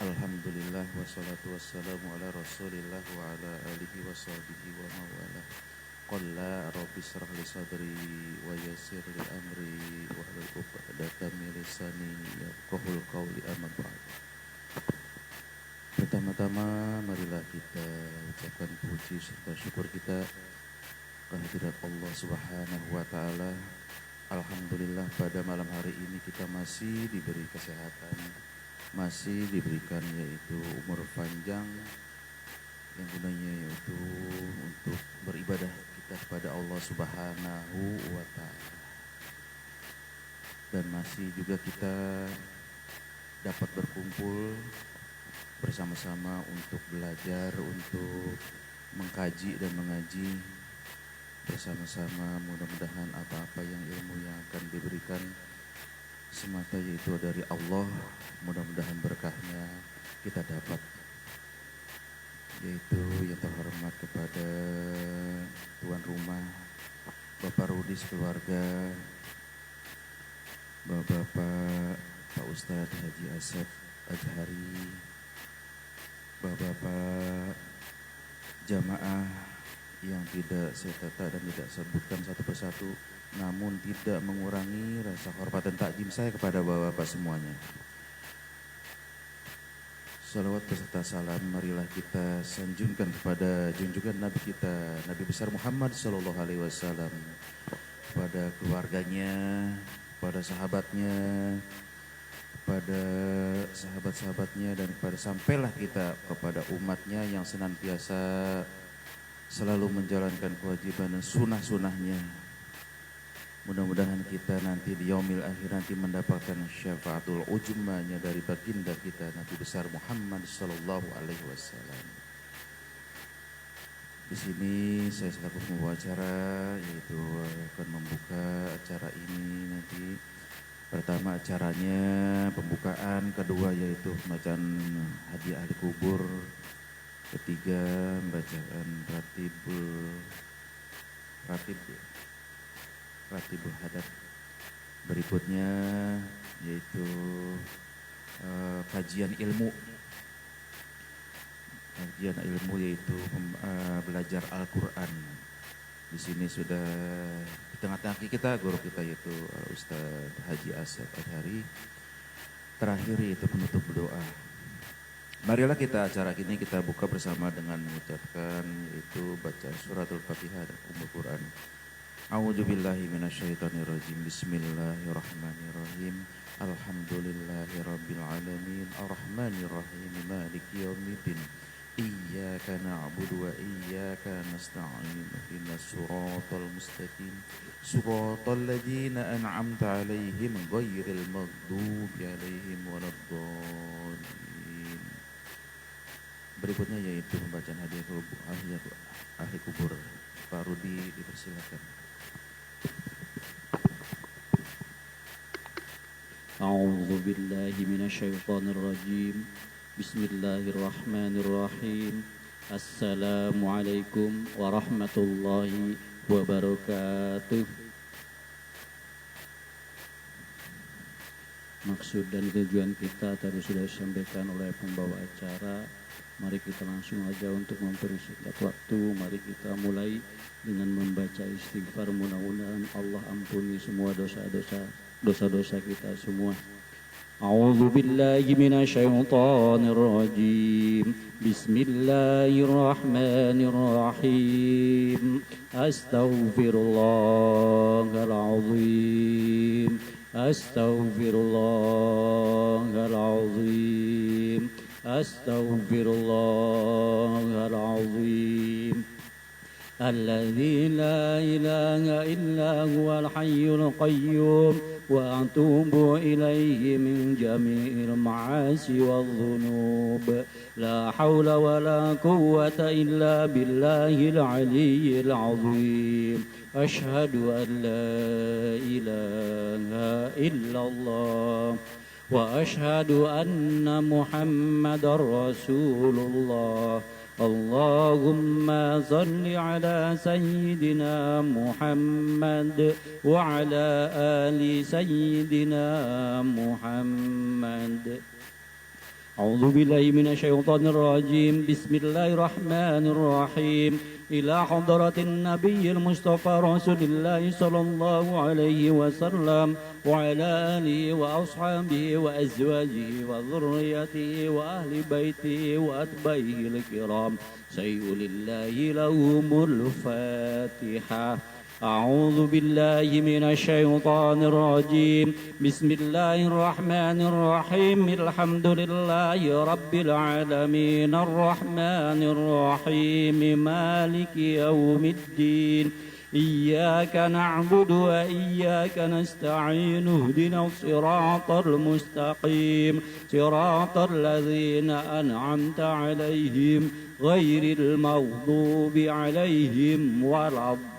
Alhamdulillah wassalatu wassalamu ala rasulillah wa ala alihi wa sahbihi wa mawalah. Qalla rabbi shrah li sadri wa yassir li amri wa hlul 'uqdatam min lisani yafqahul qawli amma ba'd. Pertama-tama marilah kita ucapkan puji serta syukur kita kehadirat Allah Subhanahu wa taala. Alhamdulillah pada malam hari ini kita masih diberi kesehatan, masih diberikan yaitu umur panjang yang gunanya yaitu untuk beribadah kita kepada Allah Subhanahu wa taala. Dan masih juga kita dapat berkumpul bersama-sama untuk belajar, untuk mengkaji dan mengaji bersama-sama. Mudah-mudahan apa-apa yang ilmu yang akan diberikan semata yaitu dari Allah, mudah-mudahan berkahnya kita dapat, yaitu yang terhormat kepada tuan rumah Bapak Rudi sekeluarga, Bapak Pak Ustadz Haji Asep Azhari, Bapak jamaah yang tidak saya tata dan tidak sebutkan satu persatu, namun tidak mengurangi rasa hormat dan takjim saya kepada bapak-bapak semuanya. Salawat beserta salam marilah kita sanjungkan kepada junjungan Nabi kita, Nabi besar Muhammad sallallahu alaihi wasallam, kepada keluarganya, kepada sahabatnya, kepada sahabat-sahabatnya, dan kepada sampailah kita kepada umatnya yang senantiasa selalu menjalankan kewajiban dan sunnah-sunnahnya. Mudah-mudahan kita nanti di yaumil akhir nanti mendapatkan syafaatul ujmanya dari baginda kita Nabi besar Muhammad sallallahu alaihi wasallam. Di sini saya selaku pembawa acara yaitu akan membuka acara ini nanti. Pertama acaranya pembukaan, kedua yaitu pembacaan hadiah ahli kubur, ketiga bacaan ratibul hadat. Berikutnya yaitu kajian ilmu yaitu belajar Al-Quran. Di sini sudah di tengah-tengah kita guru kita yaitu Ustadz Haji Asep Azhari. Terakhir yaitu penutup doa. Marilah kita acara ini kita buka bersama dengan mengucapkan yaitu baca suratul Fatihah dan Ummul Quran. A'udzubillahi minasyaitonirrajim. Bismillahirrahmanirrahim. Alhamdulillahirabbil alamin. Arrahmanirrahim. Maliki yaumiddin. Iyyaka na'budu wa iyyaka nasta'in. Ihdinas siratal mustaqim. Siratal ladzina an'amta 'alaihim ghairil maghdubi 'alaihim waladdallin. Berikutnya yaitu pembacaan hadiah ahli kubur. Pak Rudi dipersilakan. A'udzu billahi minasyaitonir rajim. Bismillahirrahmanirrahim. Assalamualaikum warahmatullahi wabarakatuh. Maksud dan tujuan kita tadi sudah disampaikan oleh pembawa acara. Mari kita langsung aja untuk mempersingkat waktu. Mari kita mulai dengan membaca istighfar. Mudah-mudahan Allah ampuni semua dosa-dosa kita semua. A'udzu billahi minasyaitonir rajim. Bismillahirrahmanirrahim. Astaghfirullahalazim. Astaghfirullahalazim. Astaghfirullahalazim. Alladzi la ilaha illa huwal hayyul qayyum wa atubu ilaihi min jami'il ma'asi wal dhunub. La haula wa la quwwata illa billahil aliyyil azim. Ashhadu an la ilaha illallah wa ashhadu anna Muhammadar Rasulullah. Allahumma salli ala sayyidina Muhammad wa ala ali sayyidina Muhammad. أعوذ بالله من الشيطان الرجيم. بسم الله الرحمن الرحيم. إلى حضرة النبي المصطفى رسول الله صلى الله عليه وسلم وعلى آله وأصحابه وأزواجه وذريته وأهل بيته وأتباعه الكرام سيء لله لهم الفاتحة. أعوذ بالله من الشيطان الرجيم. بسم الله الرحمن الرحيم. الحمد لله رب العالمين الرحمن الرحيم مالك يوم الدين إياك نعبد وإياك نستعين اهدنا الصراط المستقيم صراط الذين أنعمت عليهم غير المغضوب عليهم ولا الضالين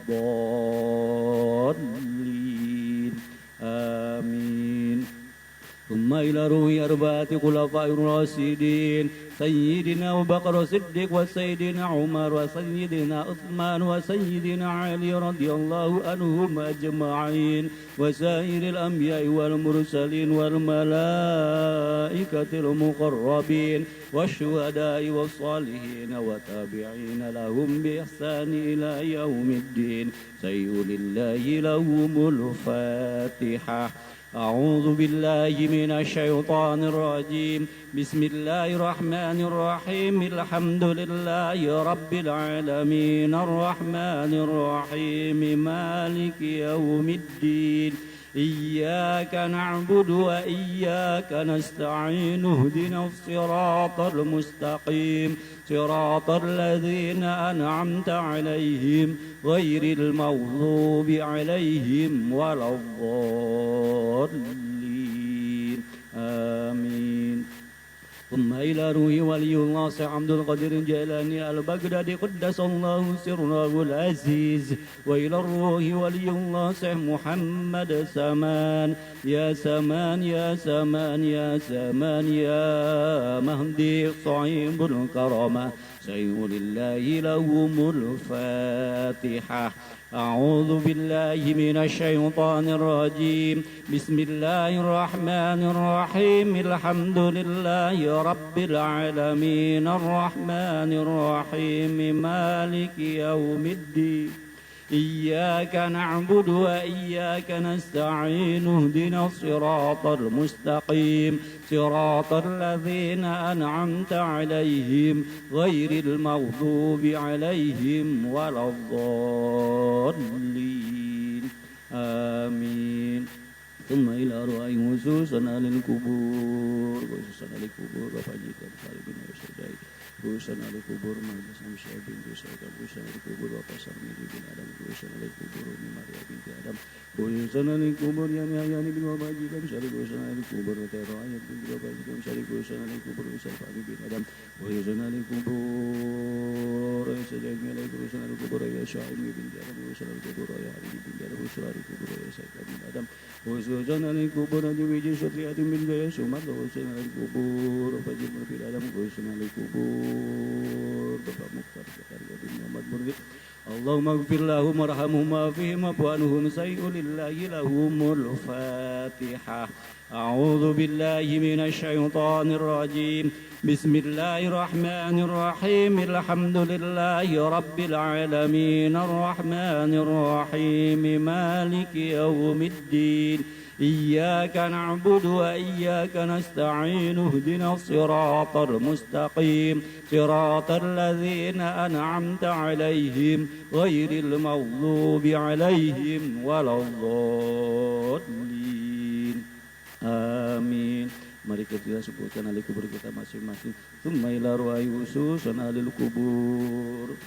آمين. ثم إلى روح أربعة خلفاء الراشدين سيدنا أبو بكر الصديق وسيدنا عمر وسيدنا عثمان وسيدنا علي رضي الله عنهم أجمعين وسائر الأنبياء والمرسلين والملائكة المقربين والشهداء والصالحين وتابعين لهم بإحسان إلى يوم الدين سيء لله لهم الفاتحة. أعوذ بالله من الشيطان الرجيم. بسم الله الرحمن الرحيم. الحمد لله رب العالمين الرحمن الرحيم مالك يوم الدين إياك نعبد وإياك نستعين اهدنا الصراط المستقيم صراط الذين أنعمت عليهم غير المغضوب عليهم ولا الضالين آمين. ثم إلى روح ولي الله شيخ عبد القادر الجيلاني البغدادي قدس الله سره العزيز وإلى الروح ولي الله شيخ محمد سمان يا سمان يا سمان يا سمان يا مهدي صعيب الكرامة سيء لله لهم الفاتحة. أعوذ بالله من الشيطان الرجيم. بسم الله الرحمن الرحيم. الحمد لله رب العالمين الرحمن الرحيم مالك يوم الدين إياك نعبد وإياك نستعين اهدنا الصراط المستقيم صراط الذين أنعمت عليهم غير المغضوب عليهم ولا الضالين آمين. ثم إلى أرواح خصوصنا للقبور خصوصنا للقبور Bapak Haji Khalid bin Rasyidai خصوصنا للقبور Majelis Syekh bin Yusuf خصوصنا للقبور Bapak Sarmidi bin Adam خصوصنا للقبور Umi Maria binti Adam خصوصنا للقبور Yani Hayani bin Bapak Haji Kamsari خصوصنا للقبور Tero Ayat bin Bapak Haji Kamsari خصوصنا للقبور Misal Fahmi bin Adam خصوصنا للقبور Sejak Milai خصوصنا للقبور Ya Syahid bin Adam خصوصنا للقبور Ya Habib bin Adam خصوصنا للقبور Ya Syahid bin Adam خصوصنا للقبور Haji Wiji Sutriyatin bin Jaya Sumat خصوصنا للقبور Fajir bin Adam خصوصنا للقبور Bapak Mukhtar Zakaria bin Muhammad Murni Allahumma gfir lahum warhamhum wa'afihim wa'fu anhum sayyi'u lillahi lahumul fatihah. A'udzu billahi minasy syaithanir rajim. Bismillahirrahmanirrahim. Alhamdulillahi rabbil alamin arrahmanir rahim maliki yaumiddin إياك نعبد وإياك نستعين اهدنا الصراط المستقيم صراط الذين أنعمت عليهم غير المغضوب عليهم ولا الضالين آمين. Mari kita sebutkan ahli kubur kita masing-masing. Tsumma ila ruwa'i khususan ahli kubur.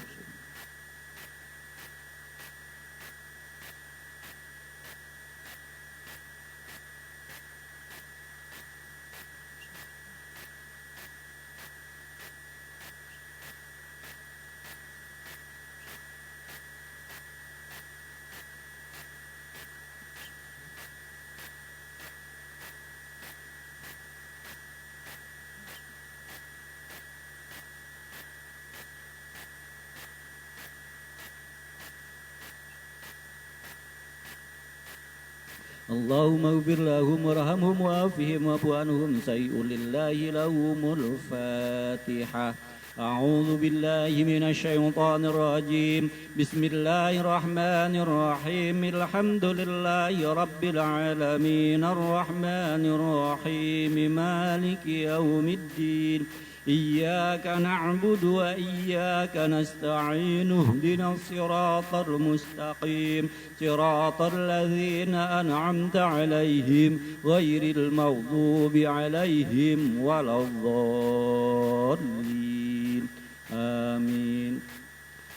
اللهم اغفر لهم وارحمهم وعافهم واعف عنهم سيء لله لهم الفاتحة. أعوذ بالله من الشيطان الرجيم. بسم الله الرحمن الرحيم. الحمد لله رب العالمين الرحمن الرحيم مالك يوم الدين. إياك نعبد وإياك نستعين اهدنا الصراط المستقيم صراط الذين أنعمت عليهم غير المغضوب عليهم ولا الضالين. Amin.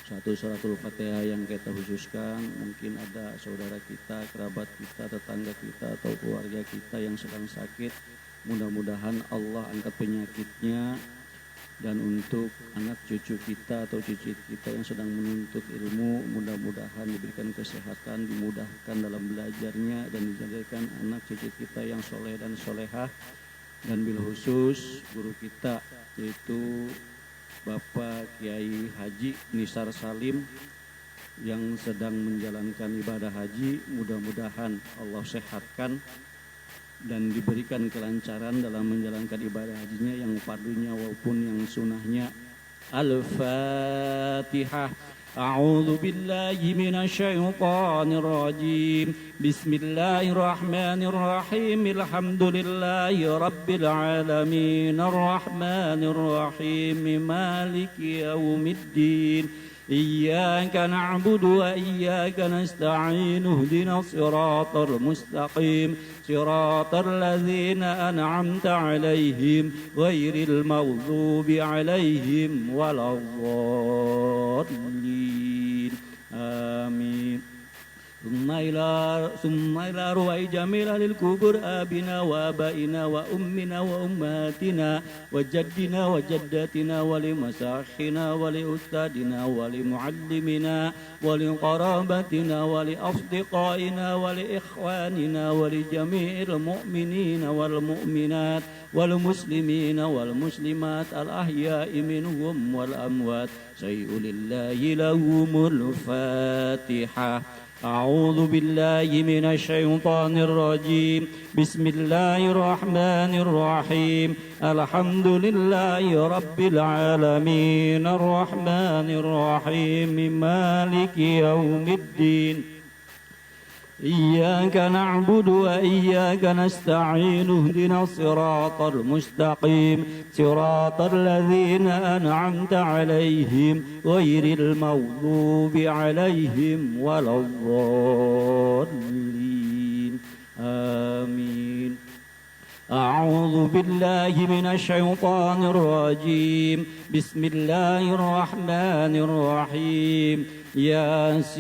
Satu suratul Fatihah yang kita khususkan, mungkin ada saudara kita, kerabat kita, tetangga kita atau keluarga kita yang sedang sakit. Mudah-mudahan Allah angkat penyakitnya. Dan untuk anak cucu kita atau cucu kita yang sedang menuntut ilmu, mudah-mudahan diberikan kesehatan, dimudahkan dalam belajarnya, dan dijadikan anak cucu kita yang soleh dan solehah. Dan bil khusus guru kita, yaitu Bapak Kiai Haji Nisar Salim yang sedang menjalankan ibadah haji, mudah-mudahan Allah sehatkan dan diberikan kelancaran dalam menjalankan ibadah hajinya, yang fardunya walaupun yang sunahnya. Al-Fatihah. A'udzu billahi minasyaitonir rajim. Bismillahirrahmanirrahim. Alhamdulillahi rabbil alamin arrahmanir rahim maliki yaumiddin. إياك نعبد وإياك نستعين اهدنا الصراط المستقيم صراط الذين أنعمت عليهم غير المغضوب عليهم ولا الضالين. آمين. ثم إلى رواء جميل للكبر آبنا وآبائنا وأمنا وأمهاتنا وجدنا وجداتنا ولمساخنا ولأستاذنا ولمعلمنا ولقرابتنا ولأصدقائنا ولإخواننا ولجميع المؤمنين والمؤمنات والمسلمين والمسلمات الأحياء منهم والأموات شيء لله لهم الفاتحة. أعوذ بالله من الشيطان الرجيم. بسم الله الرحمن الرحيم. الحمد لله رب العالمين الرحمن الرحيم مالك يوم الدين. إياك نعبد وإياك نستعين اهدنا الصراط المستقيم صراط الذين أنعمت عليهم غير المغضوب عليهم ولا الضالين. آمين. أعوذ بالله من الشيطان الرجيم. بسم الله الرحمن الرحيم. ياسين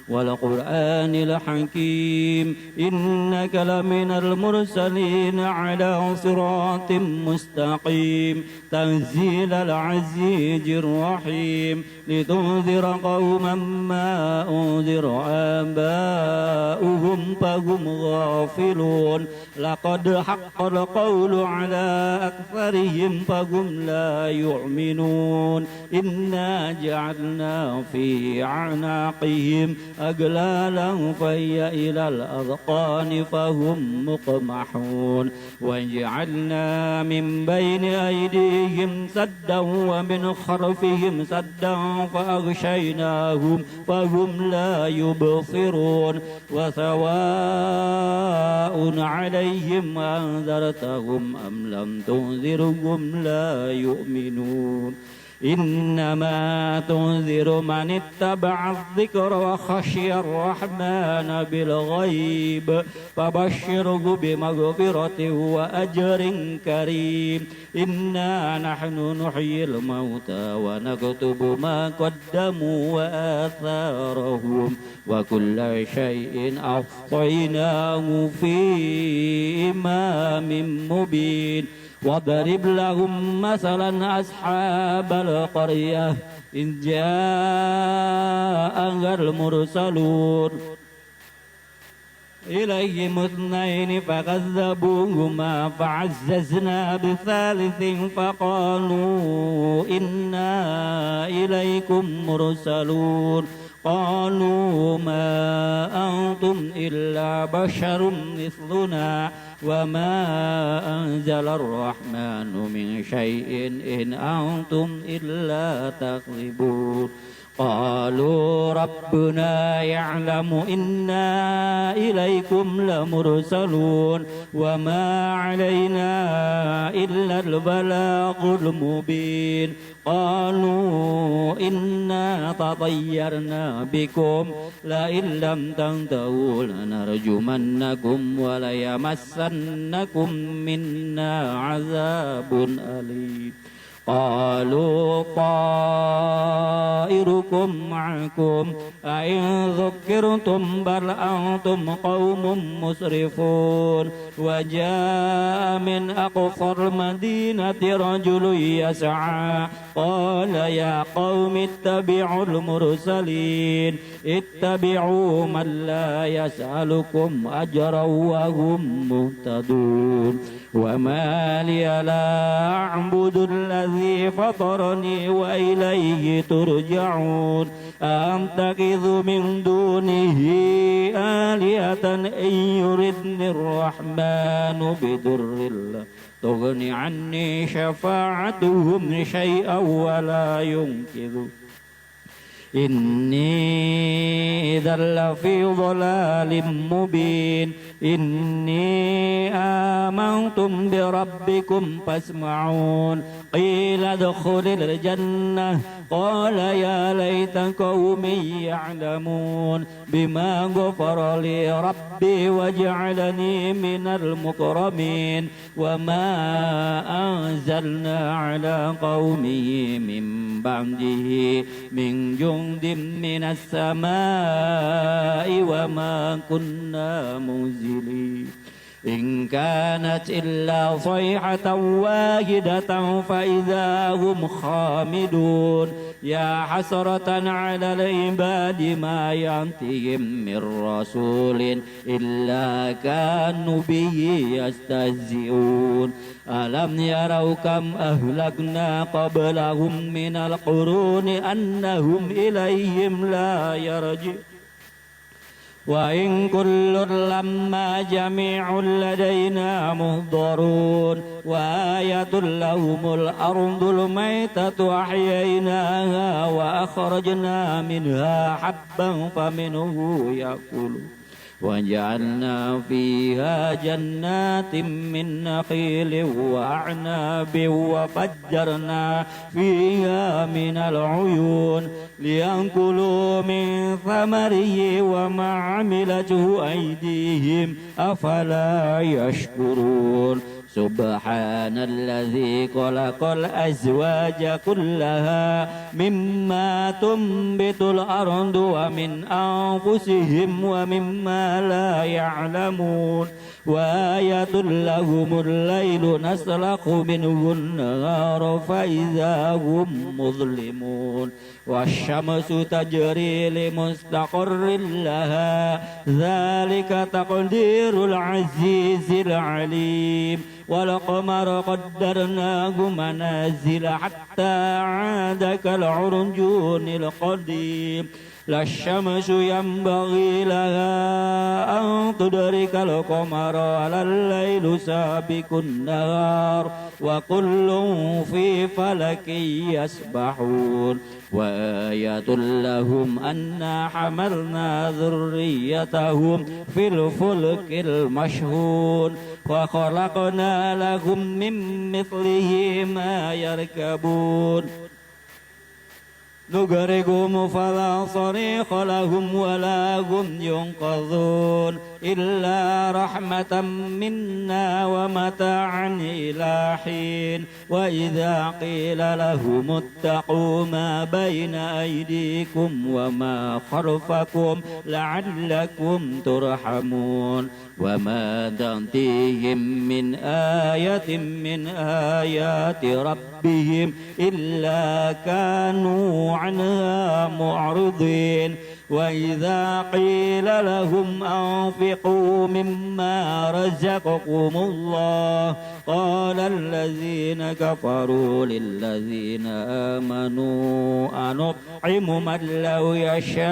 والقرآن الحكيم إنك لمن المرسلين على صراط مستقيم تنزيل العزيز الرحيم لتنذر قوما ما أنذر آباؤهم فهم غافلون لقد حق القول على أكثرهم فهم لا يؤمنون إنا جعلنا في أعناقهم أغلالا فهي إلى الأذقان فهم مقمحون وجعلنا من بين أيديهم سدا ومن خلفهم سدا فأغشيناهم فهم لا يبصرون وسواء عليهم أنذرتهم أم لم تنذرهم لا يؤمنون إنما تنذر من اتبع الذكر وخشي الرحمن بالغيب فبشره بمغفرة وأجر كريم إنا نحن نحيي الموتى ونكتب ما قدموا وآثارهم وكل شيء أحصيناه في إمام مبين واضرب لهم مثلا أصحاب القرية إذ جاءها المرسلون إليهم اثنين فكذبوهما فعززنا بثالث فقالوا إنا إليكم مرسلون قالوا ما أنتم إلا بشر مثلنا وما أنزل الرحمن من شيء إن أنتم إلا تكذبون قالوا ربنا يعلم إنا إليكم لمرسلون وما علينا إلا البلاغ المبين قالوا إنا تطيرنا بكم لئن لم تنتهوا لنرجمنكم وليمسنكم منا عذاب أليم قالوا طائركم معكم أئن ذكرتم بل أنتم قوم مسرفون وجاء من أقصى المدينة رجل يسعى قال يا قوم اتبعوا المرسلين اتبعوا من لا يسألكم أجرا وهم مهتدون وما لي لا أعبد الذي فطرني وإليه ترجعون أأتخذ من دونه آلهة إن يردني الرحمن بضر لا تغن عني شفاعتهم شيئا ولا ينقذون إني إذا لفي ضلال مبين إني آمنتم بربكم فاسمعون قيل ادخل الجنة قال يا ليت قومي يعلمون بما غفر لي ربي وجعلني من المكرمين وما أنزلنا على قومه من بعده من جند من السماء وما كنا منزلين إن كانت إلا صيحة واحدة فإذا هم خامدون يا حسرة على العباد ما يأتيهم من رسول إلا كانوا به يستهزئون ألم يروا كم أهلكنا قبلهم من القرون أنهم إليهم لا يرجعون وإن كل لما جميع لدينا محضرون وآية لهم الأرض الميتة أحييناها وأخرجنا منها حبا فمنه يأكلون وجعلنا فيها جنات من نخيل وأعناب وفجرنا فيها من العيون ليأكلوا من ثمره وما عملته أيديهم أفلا يشكرون سبحان الذي خلق الأزواج كلها مما تنبت الأرض ومن أنفسهم ومما لا يعلمون وآية لهم الليل نسلخ منه النهار فإذا هم مظلمون والشمس تجري لمستقر لها ذلك تقدير العزيز العليم والقمر قدرناه منازل حتى عاد كالعرجون القديم لا الشمس ينبغي لها أن تدرك القمر ولا الليل سابق النهار وكل في فلك يسبحون وآية لهم أنا حملنا ذريتهم في الفلك المشحون وخلقنا لهم من مثله ما يركبون نغرقهم فلا صريخ لهم ولا هم ينقذون إلا رحمة منا ومتاعا إلى حين وإذا قيل لهم اتقوا ما بين أيديكم وما خلفكم لعلكم ترحمون وما تأتيهم من آية من آيات ربهم إلا كانوا عنها معرضين وإذا قيل لهم أنفقوا مما رزقكم الله قال الذين كفروا للذين آمنوا أنطعم من لو يشاء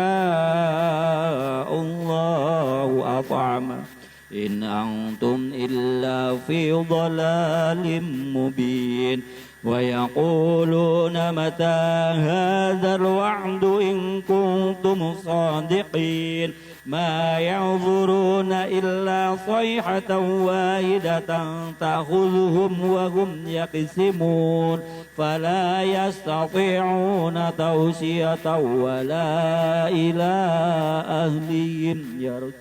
الله أطعمه إن أنتم إلا في ضلال مبين ويقولون متى هذا الوعد إن كنتم صادقين ما ينظرون إلا صيحة واحدة تأخذهم وهم يقسمون فلا يستطيعون توصية ولا إلى أهلهم يرجعون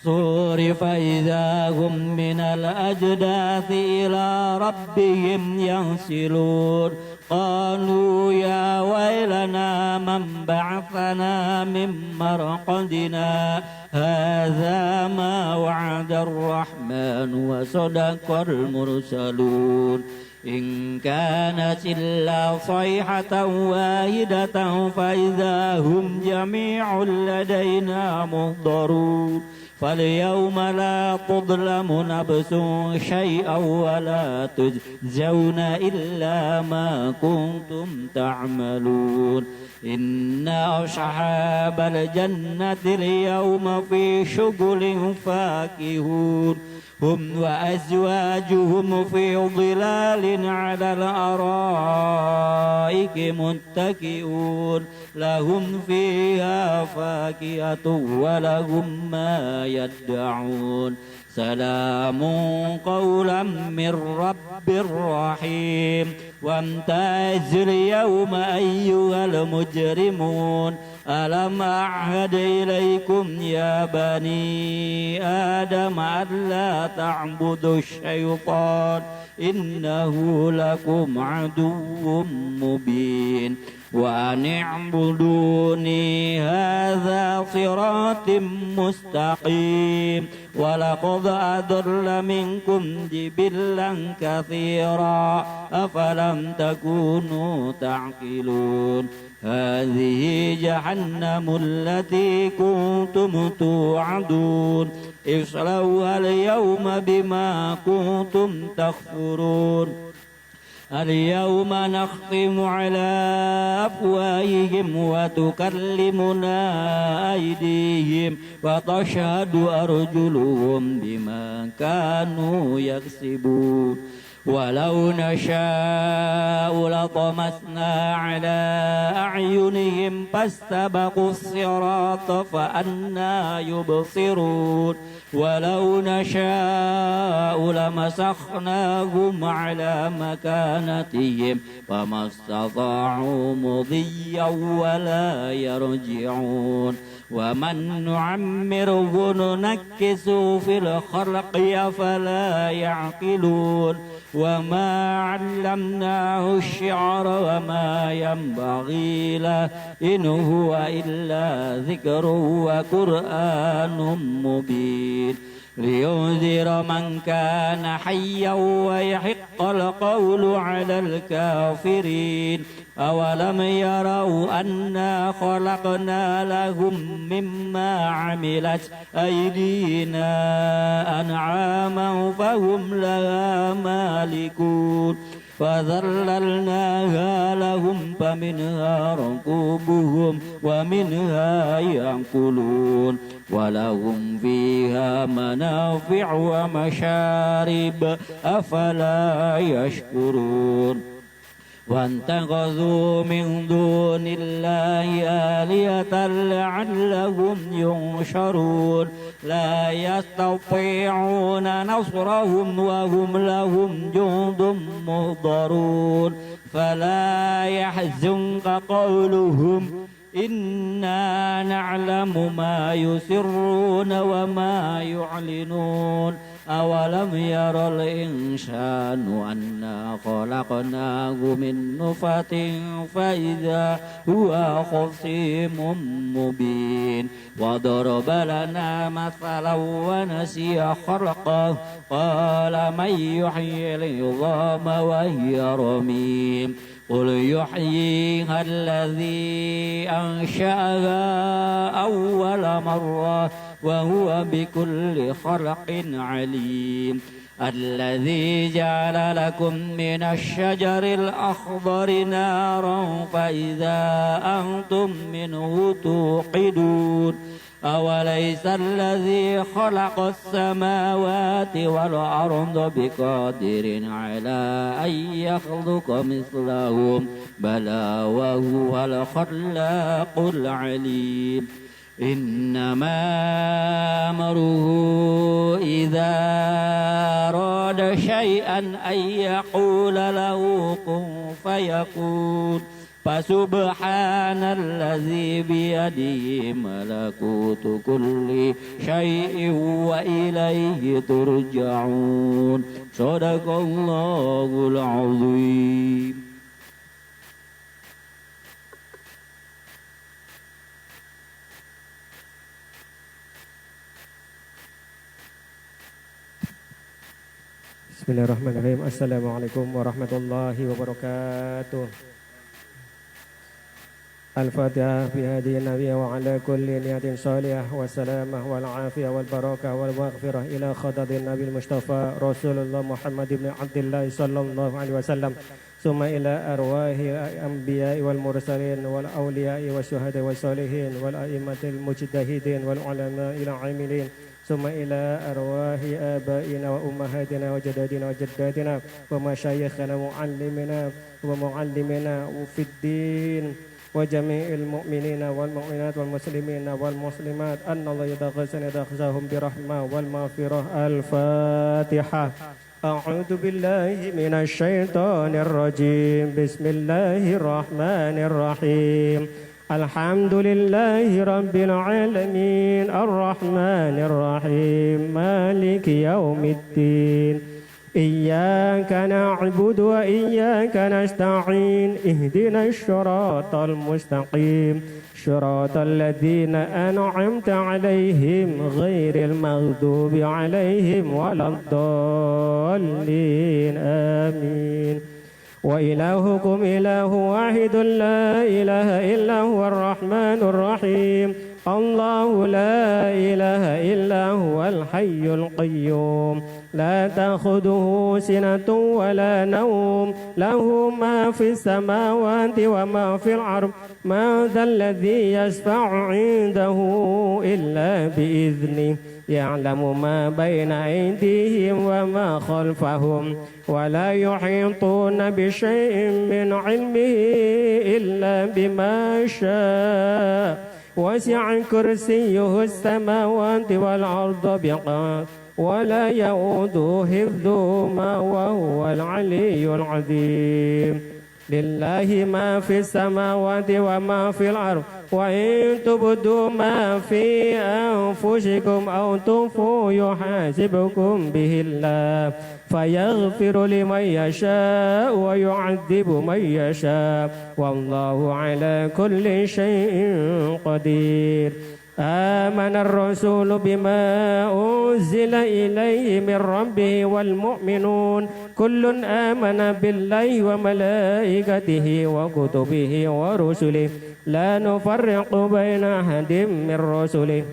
صرف إذا هم من الأجداث إلى ربهم ينسلون قالوا يا ويلنا من بعثنا من مرقدنا هذا ما وعد الرحمن وصدق المرسلون إن كانت إلا صيحة واحدة فإذا هم جميع لدينا محضرون فاليوم لا تظلم نفس شيئا ولا تجزون إلا ما كنتم تعملون إن أصحاب الجنة اليوم في شغل فاكهون هم وأزواجهم في ظلال على الأرائك متكئون لهم فيها فاكهة ولهم ما يدعون سلام قولا من رب رحيم وامتاز اليوم أيها المجرمون ألم أعهد إليكم يا بني آدم ألا تعبدوا الشيطان إنه لكم عدو مبين وأن اعبدوني هذا صراط مستقيم ولقد أضل منكم جبلا كثيرا أفلم تكونوا تعقلون هذه جهنم التي كنتم توعدون اصلوها اليوم بما كنتم تكفرون اليوم نختم على أفواههم وتكلمنا أيديهم وتشهد أرجلهم بما كانوا يكسبون ولو نشاء لطمسنا على أعينهم فاستبقوا الصراط فأنى يبصرون ولو نشاء لمسخناهم على مكانتهم فما استطاعوا مضيا ولا يرجعون ومن نعمره ننكس في الخلق أفلا يعقلون وما علمناه الشعر وما ينبغي له إن هو إلا ذكر وقرآن مبين لينذر من كان حيا ويحق القول على الكافرين أولم يروا أنا خلقنا لهم مما عملت أيدينا أنعاما فهم لها مالكون فذللناها لهم فمنها ركوبهم ومنها يأكلون ولهم فيها منافع ومشارب أفلا يشكرون واتخذوا من دون الله آلهة لعلهم ينصرون لا يستطيعون نصرهم وهم لهم جند مهضرون فلا يحزنك قولهم إنا نعلم ما يسرون وما يعلنون أولم ير الإنسان أنا خلقناه من نطفة فإذا هو خصيم مبين وضرب لنا مثلا ونسي خلقه قال من يحيي العظام وهي رميم قل يحييها الذي أنشأها أول مرة وهو بكل خلق عليم الذي جعل لكم من الشجر الأخضر نارا فإذا أنتم منه توقدون أوليس الذي خلق السماوات والأرض بقادر على أن يخلق مثلهم بلى وهو الخلاق العليم إنما أمره إذا أراد شيئا أن يقول له كن فيكون فسبحان الذي بيده ملكوت كل شيء وإليه ترجعون صدق الله العظيم. Bismillahirrahmanirrahim. Assalamualaikum warahmatullahi wabarakatuh. Al-Fatihah bi hadi nabiy wa ala kulli niyatin salihah wa salamah wal afiyah wal barakah wal maghfirah ila khadadin nabil mustafa Rasulullah Muhammad ibn Abdullah sallallahu alaihi wasallam summa ila arwahi anbiya'i wal mursalin wal awliya'i wa syuhada wa salihin wal a'immatil mujtahidin wal ulama'i al amilin ثم إلى أرواح آبائنا وأمهاتنا وجدادنا وجداتنا ومشايخنا ومعلمنا ومعلمنا في الدين وجميع المؤمنين والمؤمنات والمسلمين والمسلمات أن الله يتغسهم برحمة والمغفرة. الفاتحة. أعوذ بالله من الشيطان الرجيم. بسم الله الرحمن الرحيم. الحمد لله رب العالمين الرحمن الرحيم مالك يوم الدين إياك نعبد وإياك نستعين اهدنا الصراط المستقيم صراط الذين أنعمت عليهم غير المغضوب عليهم ولا الضالين آمين. وإلهكم إله واحد لا إله إلا هو الرحمن الرحيم الله لا إله إلا هو الحي القيوم لا تأخذه سنة ولا نوم له ما في السماوات وما في الأرض ما ذا الذي يشفع عنده إلا بإذنه يعلم ما بين أيديهم وما خلفهم ولا يحيطون بشيء من علمه إلا بما شاء وسع كرسيه السماوات والأرض بقدر ولا يؤوده حفظهما وهو العلي العظيم. لله ما في السماوات وما في الأرض وإن تبدوا ما في أنفسكم أو تخفوه يحاسبكم به الله فيغفر لمن يشاء ويعذب من يشاء والله على كل شيء قدير. آمن الرسول بما أنزل إليه من ربه والمؤمنون كل آمن بالله وملائكته وكتبه ورسله لا نفرق بين أحد من رسله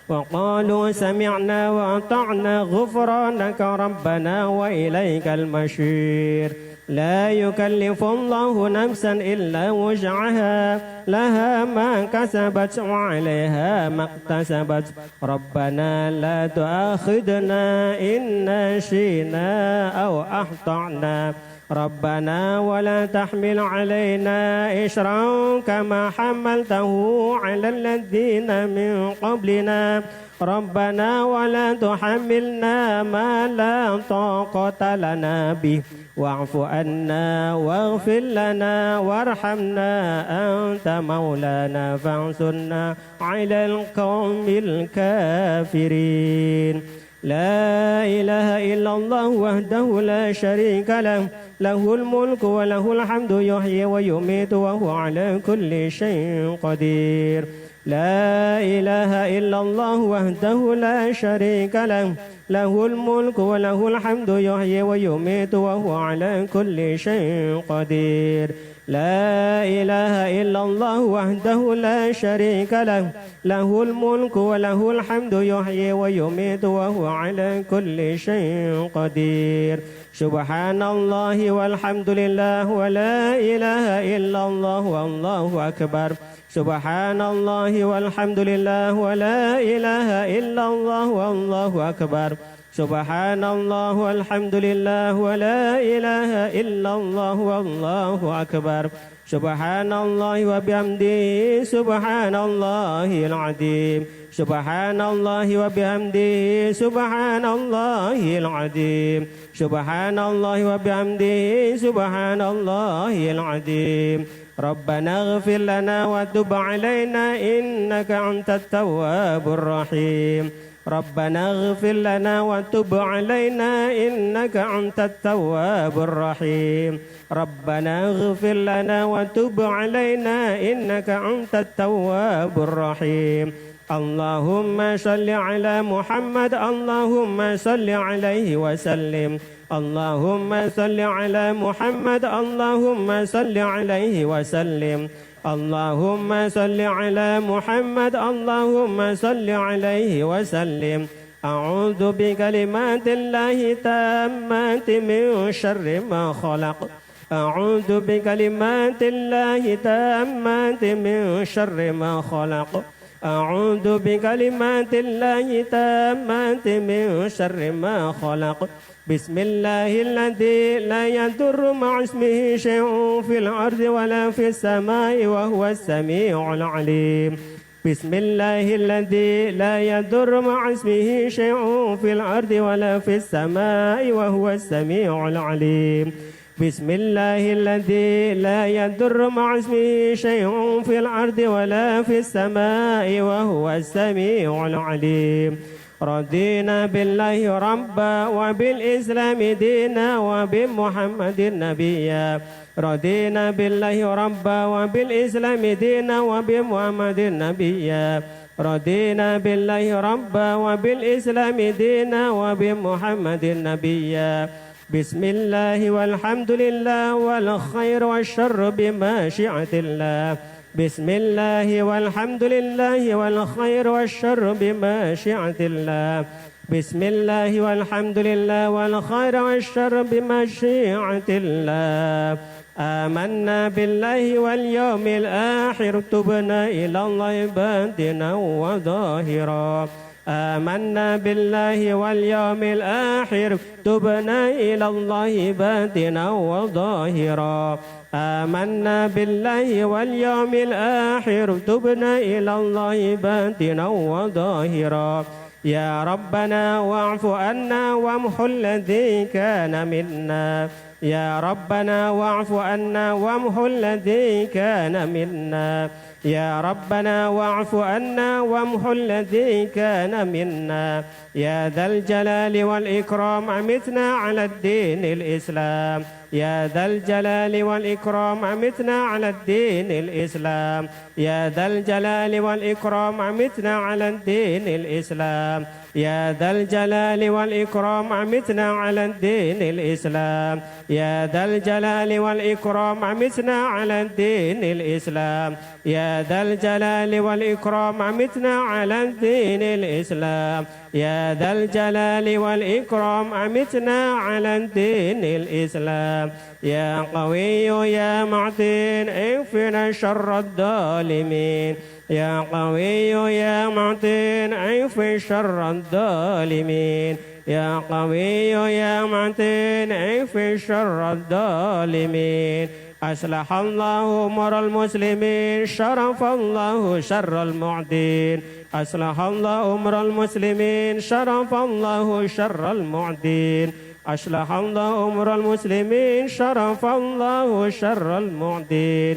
وقالوا سمعنا وأطعنا غفرانك ربنا وإليك المصير. لا يكلف الله نفسا إلا وسعها لها ما كسبت وعليها ما اكتسبت ربنا لا تؤاخذنا إن نسينا أو أخطأنا ربنا ولا تحمل علينا إصرا كما حملته على الذين من قبلنا ربنا ولا تحملنا ما لا طاقة لنا به واعف عنا واغفر لنا وارحمنا أنت مولانا فانصرنا على القوم الكافرين. لا إله إلا الله وحده لا شريك له له الملك وله الحمد يحيي ويميت وهو على كل شيء قدير. لا إله إلا الله وحده لا شريك له له الملك وله الحمد يحيي ويميت وهو على كل شيء قدير لا إله إلا الله وحده لا شريك له له الملك وله الحمد يحيي ويميت وهو على كل شيء قدير سبحان الله والحمد لله ولا إله إلا الله والله أكبر سبحان الله والحمد لله ولا إله إلا الله والله أكبر سبحان الله والحمد لله ولا إله إلا الله والله أكبر سبحان الله وبحمده سبحان الله العظيم سبحان الله وبحمده سبحان الله العظيم سبحان الله وبحمده سبحان الله العظيم ربنا اغفر لنا وتب علينا إنك أنت التواب الرحيم ربنا اغفر لنا وتب علينا إنك أنت التواب الرحيم ربنا اغفر لنا وتب علينا إنك أنت التواب الرحيم اللهم صل على محمد اللهم صل عليه وسلم اللهم صل على محمد اللهم صل عليه وسلم اللهم صل على محمد اللهم صل عليه وسلم أعوذ بكلمات الله تامات من شر ما خلق أعوذ بكلمات الله تامات من شر ما خلق أعوذ بكلمات الله تامات من شر ما خلق بسم الله الذي لا يضر مع اسمه شيء في الأرض ولا في السماء وهو السميع العليم بسم الله الذي لا يضر مع اسمه شيء في الأرض ولا في السماء وهو السميع العليم بسم الله الذي لا يضر مع اسمه شيء في الأرض ولا في السماء وهو السميع العليم رضينا بالله ربا وبالإسلام دينا وبمحمد نبيا رضينا بالله ربا وبالإسلام دينا وبمحمد نبيا رضينا بالله ربا وبالإسلام دينا وبمحمد نبيا بسم الله والحمد لله والخير والشر بمشيئة الله بسم الله والحمد لله والخير والشر بمشيئة الله بسم الله والحمد لله والخير والشر بمشيئة الله آمنا بالله واليوم الآخر تبنا إلى الله باطنا وظاهرا آمنا بالله واليوم الآخر تبنا إلى الله باطنا وظاهرا آمنا بالله واليوم الآخر تبنا إلى الله باطنا وظاهرا يا ربنا واعف عنا وامحو الذي كان منا يا ربنا واعف عنا وامحو الذي كان منا يا ربنا واعف عنا وامحو الذي كان منا يا ذا الجلال والإكرام أمتنا على الدين الإسلام يا ذا الجلال والإكرام أمتنا على الدين الإسلام يا ذا الجلال والإكرام أمتنا على الدين الإسلام يا ذا الجلال والإكرام أمتنا على الدين الإسلام يا ذا الجلال والإكرام أمتنا على الدين الإسلام يا ذا الجلال والإكرام أمتنا على الدين الإسلام يا ذا الجلال والإكرام أمتنا على الدين الإسلام يا قوي يا معتين اكفنا شر الظالمين يا قوي يا معتين اكفنا شر الظالمين يا قوي يا معتين اكفنا شر الظالمين أصلح الله أمور المسلمين شرف الله شر المعدين أصلح الله أمر المسلمين شرف الله شر المعدين أصلح الله أمر المسلمين شرف الله شر المعدين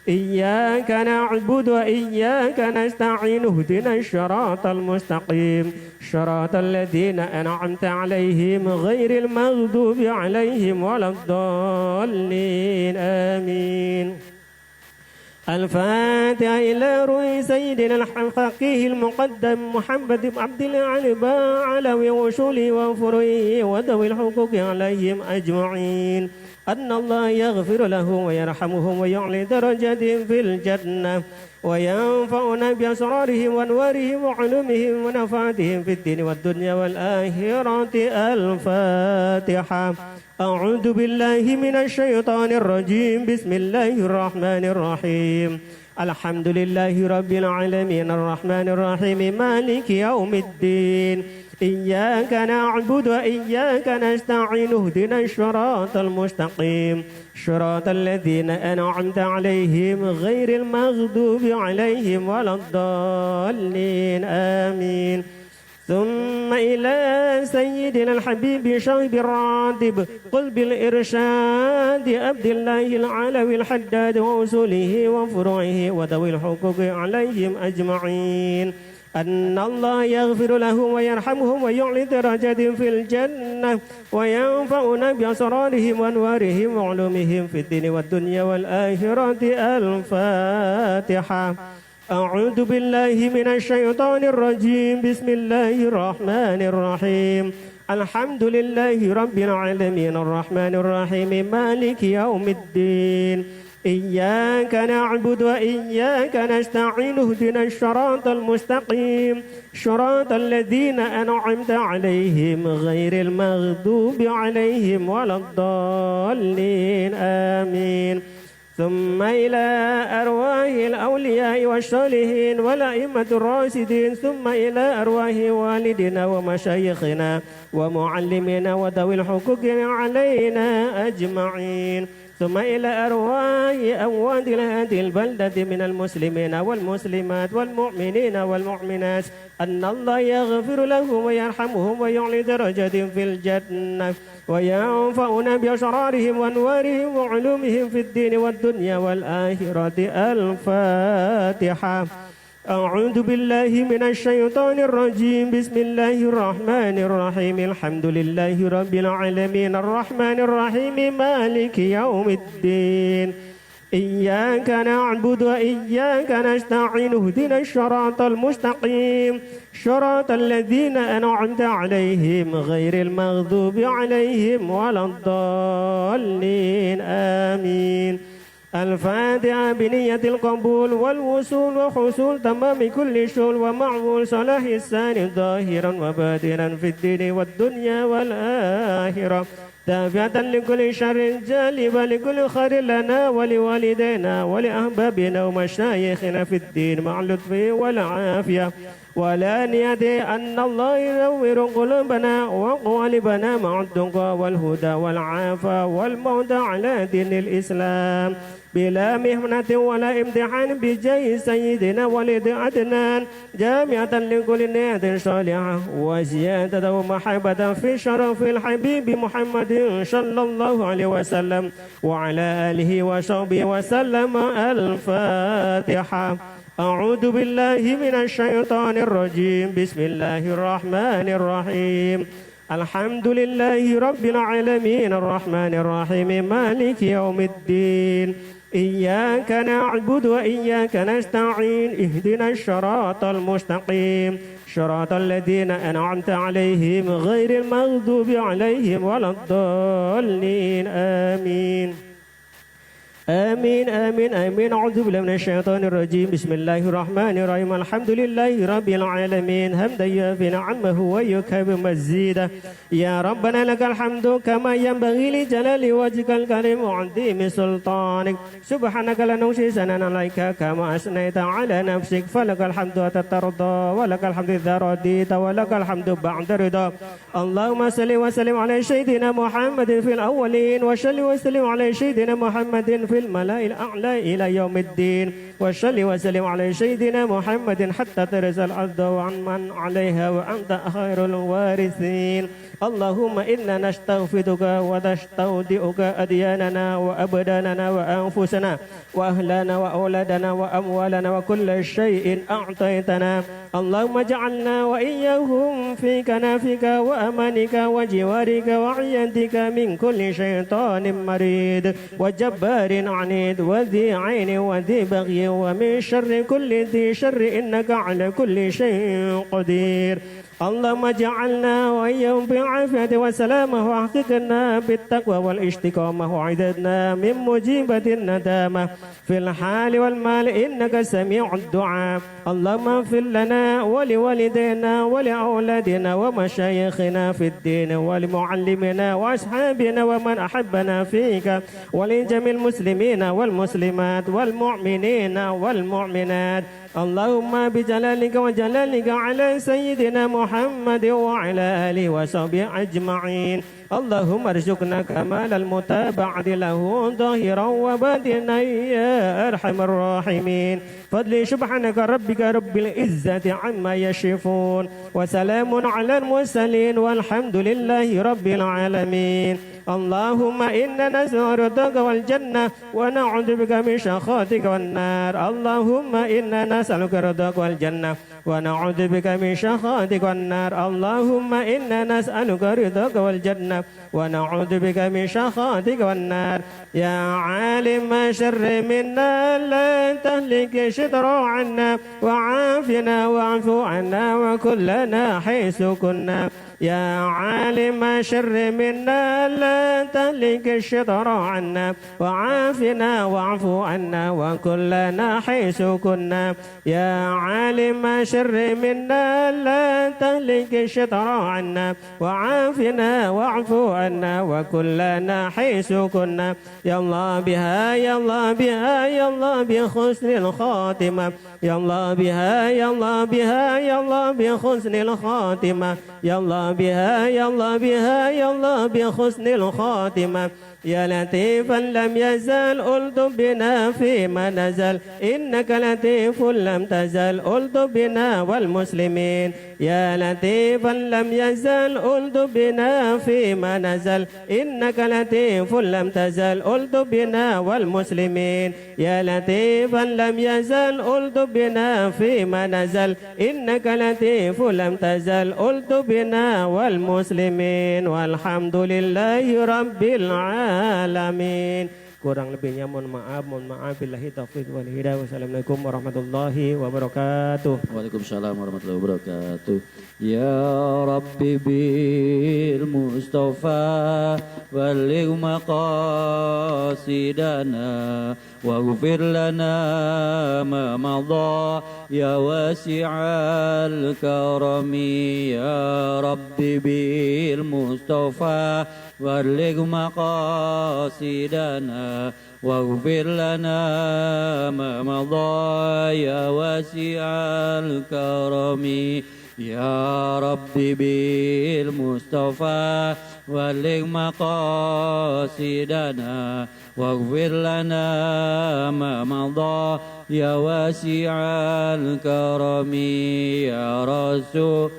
إياك نعبد وإياك نستعين اهدنا الصراط المستقيم صراط الذين أنعمت عليهم غير المغضوب عليهم ولا الضالين آمين. الفاتحة إلى روح سيدنا الفقيه المقدم محمد بن عبد الله علوي وصوله وفروعه وذوي الحقوق عليهم أجمعين أن الله يغفر لهم ويرحمهم ويعلي درجاتهم في الجنة وينفعنا بأسرارهم وأنوارهم وعلومهم ونفعتهم في الدين والدنيا والآخرة. الفاتحة. أعوذ بالله من الشيطان الرجيم. بسم الله الرحمن الرحيم. الحمد لله رب العالمين الرحمن الرحيم مالك يوم الدين. إياك نعبد وإياك نستعين اهدنا الصراط المستقيم صراط الذين أنعمت عليهم غير المغضوب عليهم ولا الضالين آمين. ثم إلى سيدنا الحبيب شيب الراتب قلب الإرشاد عبد الله العلوي الحداد وأصوله وفروعه وذوي الحقوق عليهم أجمعين أن الله يغفر لهم ويرحمهم ويعلي درجاتهم في الجنة وينفعنا بأسرارهم وأنوارهم وعلومهم في الدين والدنيا والآخرة. الفاتحة. أعوذ بالله من الشيطان الرجيم. بسم الله الرحمن الرحيم. الحمد لله رب العالمين الرحمن الرحيم مالك يوم الدين. إياك نعبد وإياك نستعين اهدنا الصراط المستقيم صراط الذين أنعمت عليهم غير المغضوب عليهم ولا الضالين آمين. ثم إلى أرواح الأولياء والصالحين والأئمة الراشدين ثم إلى أرواح والدنا ومشايخنا ومعلمنا وذوي الحقوق علينا أجمعين ثم إلى أرواح أموات هذه البلدة من المسلمين والمسلمات والمؤمنين والمؤمنات أن الله يغفر لهم ويرحمهم ويعلي درجاتهم في الجنة وينفعنا بأسرارهم وأنوارهم وعلومهم في الدين والدنيا والآخرة. الفاتحة. أعوذ بالله من الشيطان الرجيم. بسم الله الرحمن الرحيم. الحمد لله رب العالمين الرحمن الرحيم مالك يوم الدين. إياك نعبد وإياك نستعين اهدنا الصراط المستقيم صراط الذين أنعمت عليهم غير المغضوب عليهم ولا الضالين آمين. الفاتحة بنية القبول والوصول وحصول تمام كل شؤون ومعمول صلاح السان ظاهرا وباطنا في الدين والدنيا والآخرة دافعة لكل شر جالبا لكل خير لنا ولوالدينا ولأحبابنا ومشايخنا في الدين مع اللطف والعافية ولا نية أن الله ينور قلوبنا وقوالبنا مع التقى والهدى والعافى والموت على دين الإسلام بلا مهنة ولا امتحان بجاه سيدنا ولد عدنان جامعة لكل نية صالحة وزيادة ومحبة في شرف الحبيب محمد صلى الله عليه وسلم وعلى آله وصحبه وسلم. الفاتحة. أعوذ بالله من الشيطان الرجيم. بسم الله الرحمن الرحيم. الحمد لله رب العالمين الرحمن الرحيم مالك يوم الدين. إياك نعبد وإياك نستعين اهدنا الصراط المستقيم صراط الذين أنعمت عليهم غير المغضوب عليهم ولا الضالين آمين. آمين آمين آمين. أعوذ بالله من الشيطان الرجيم. بسم الله الرحمن الرحيم. الحمد لله رب العالمين حمدا يوافي نعمه ويكافئ مزيدا. يا ربنا لك الحمد كما ينبغي لجلال وجهك الكريم وعظيم سلطانك. سبحانك لا نحصي ثناء عليك كما أثنيت على نفسك فلك الحمد حتى ترضى ولك الحمد إذا رضيت ولك الحمد بعد رضا. اللهم صل وسلم على سيدنا محمد في الأولين وصل وسلم على سيدنا محمد في الملأ الأعلى إلى يوم الدين. وصل وسلم على سيدنا محمد حتى ترث الأرض وعن من عليها وأنت خير الوارثين اللهم إنا نستغفرك ونستودعك أدياننا وأبداننا وأنفسنا وأهلنا وأولادنا وأموالنا وكل شيء أعطيتنا اللهم اجعلنا وإياهم في كنافك وأمانك وجوارك وعيادك من كل شيطان مريد وجبار عنيد وذي عين وذي بغي ومن شر كل ذي شر إنك على كل شيء قدير اللهم اجعلنا وإياهم بعافية وسلامة وأحققنا بالتقوى والاستقامة وعددنا من مجيبة الندامة في الحال والمال إنك سميع الدعاء اللهم اغفر لنا ولوالدينا ولأولادنا ومشايخنا في الدين ولمعلمنا وأصحابنا ومن أحبنا فيك ولجميع المسلمين والمسلمات والمؤمنين والمؤمنات اللهم بجلالك وجلالك على سيدنا محمد وعلى آله وصحبه أجمعين اللهم ارزقنا كمال المتابعة له ظاهرا وباطنا يا أرحم الراحمين فضل سبحانك ربك رب العزة عما يصفون وسلام على المرسلين والحمد لله رب العالمين اللهم إنا نسأل رضاك والجنة ونعوذ بك من سخطك والنار اللهم إنا نسألك رضاك والجنة ونعوذ بك من سخطك والنار اللهم إنا نسألك رضاك والجنة ونعوذ بك من سخطك والنار يا عالم شر منا لا تهلك شطر عنا وعافنا واعف عنا وكلنا حيث كنا يا عالم شر منا لا تهلك الشطر عنا وعافنا واعف عنا وكلنا حيث كنا يا عالم شر منا لا تهلك الشطر عنا وعافنا واعف عنا وكلنا حيث كنا يا الله بها يا الله بها يا الله بحسن الخاتمة يا الله بها يا الله بها يا الله بحسن الخاتمة يا الله بها يا الله بها يا الله بحسن الخاتمة يا لطيفا لم يزل قلت بنا فيما نزل إنك لطيف لم تزل قلت بنا والمسلمين يا لطيفا لم يزل قلت بنا فيما نزل إنك لطيف لم تزل قلت بنا والمسلمين يا لطيفا لم يزل قلت بنا فيما نزل إنك لطيف لم تزل قلت بنا والمسلمين والحمد لله رب العالمين. Kurang lebihnya mohon maaf. Billahi taufiq wal hidayah. Wassalamualaikum warahmatullahi wabarakatuh. Waalaikumsalam warahmatullahi wabarakatuh. Ya Rabbi bil Mustafa balligh maqasidana waghfir lana ma madha ya wasi'al karami ya Rabbi bil Mustafa balligh maqasidana واغفر لنا ما مضى يا واسع الكرم يا رب بالمصطفى بلغ مقاصدنا واغفر لنا ما مضى يا واسع الكرم يا رسول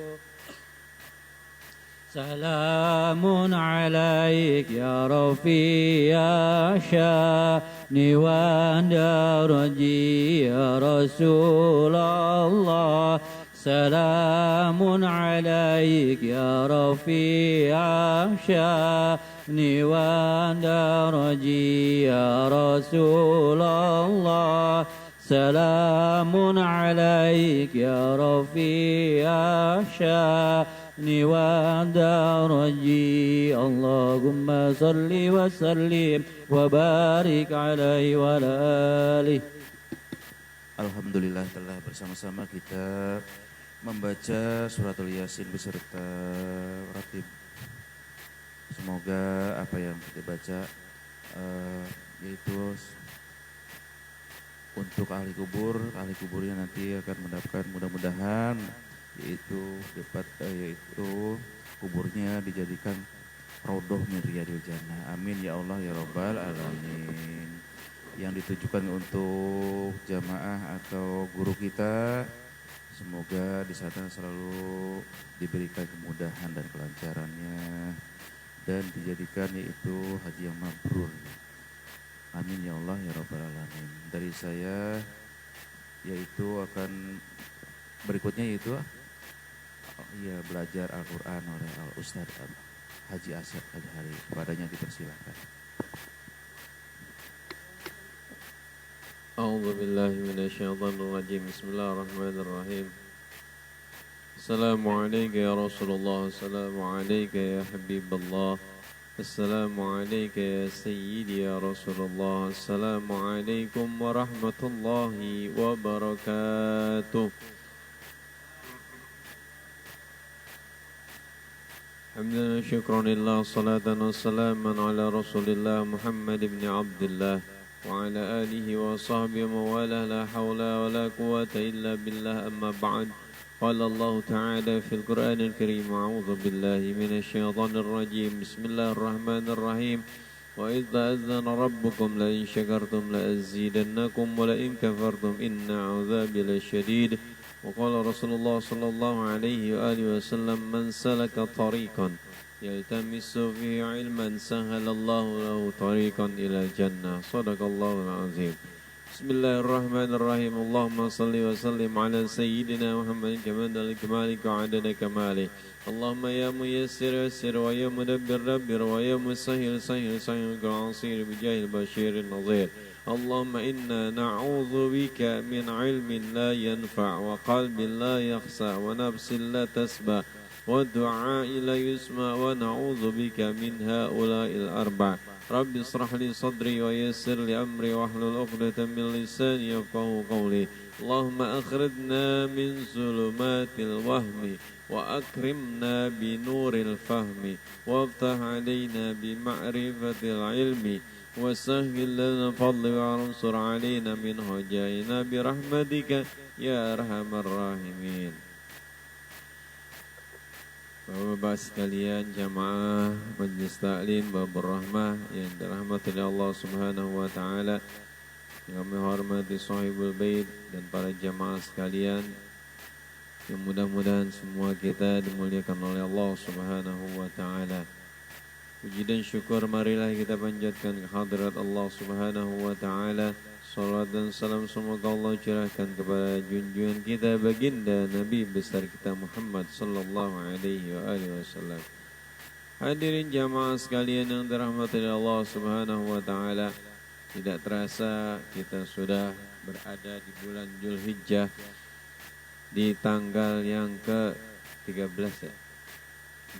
سلام عليك يا رفيع شان ودرجي يا رسول الله سلام عليك يا رفيع شان ودرجي يا رسول الله سلام عليك يا رفيع شان ودرجي اللهم صل وسلم وبارك عليه وعلى آله. Alhamdulillah telah bersama-sama kita membaca suratul Yasin beserta ratib. Semoga apa yang kita baca yaitu untuk ahli kuburnya nanti akan mendapatkan mudah-mudahan yaitu kuburnya dijadikan raudhah min riyadil jannah. Amin ya Allah ya rabbal alamin. yang ditujukan untuk jamaah atau guru kita. Semoga di sana selalu diberikan kemudahan dan kelancarannya dan dijadikan yaitu haji yang mabrur. Amin ya Allah ya Rabbal Alamin. Dari saya yaitu akan berikutnya yaitu ya belajar Al-Quran oleh Al-Ustaz Haji Asep Adhari. Kepadanya dipersilakan. A'udzu billahi minasyaitonir rajim. Bismillahirrahmanirrahim. Assalamualaikum ya Rasulullah, assalamualaikum ya Habiballah, assalamualaikum ya Sayyidi ya Rasulullah, assalamualaikum warahmatullahi wabarakatuh. Hamdan syukran lillah, salatan wassalaman ala Rasulillah Muhammad ibn Abdullah wa ala alihi wa sahbihi wa wala la hawla wa la quwwata illa billah, amma ba'd. Qala Allah ta'ala fil Qur'anil Karim, a'udzu billahi minasy syaithanir rajim. Bismillahirrahmanirrahim. Wa idz ta'azzana rabbukum la in syakartum la azidannakum wa la in kafartum inna 'adzabi lasyadid. Wa qala Rasulullah sallallahu alaihi wa alihi wasallam, man salaka tariqan yaltamisu fihi ilman sahalallahu lahu tariqan ila jannah. Shadaqallahul azim. Bismillahirrahmanirrahim. Allahumma salli wa sallim ala sayyidina Muhammadin kamadal kamalika wa adada kamalih. Allahumma ya muyassir yassir wa ya mudabbir dabbir wa ya musahhil sahhil sahhil kal-asir bijahil bashirin nazir. Allahumma inna na'udzu bika min ilmin la yanfa' wa qalbin la yakhsa wa nafsin la tasba wa du'a'i la yusma wa na'udzu bika min ha'ula'il arba'. Rabbi israh li sadri wa yassir li amri wa hlul 'uqdatam min lisani yafqahu qawli. Allahumma akhrijna min zulumatil wahmi wa akrimna bi nuril fahmi waftah 'alaina bi ma'rifatil ilmi wa sahhil lana fadli wa ansur 'alaina min hajaina bi rahmatika ya arhamar rahimin. Bapak-bapak sekalian, jamaah Majelis Taklim Babur Rahmah yang dirahmati oleh Allah Subhanahu wa taala, yang kami hormati sahibul bait dan para jamaah sekalian, yang mudah-mudahan semua kita dimuliakan oleh Allah Subhanahu wa taala. Puji dan syukur marilah kita panjatkan ke hadirat Allah Subhanahu wa taala. Salawat dan salam semoga Allah curahkan kepada junjungan kita baginda Nabi besar kita Muhammad sallallahu alaihi wa alihi wasallam. Hadirin jamaah sekalian yang dirahmati Allah Subhanahu wa taala, tidak terasa kita sudah berada di bulan Dzulhijjah di tanggal yang ke-13 ya.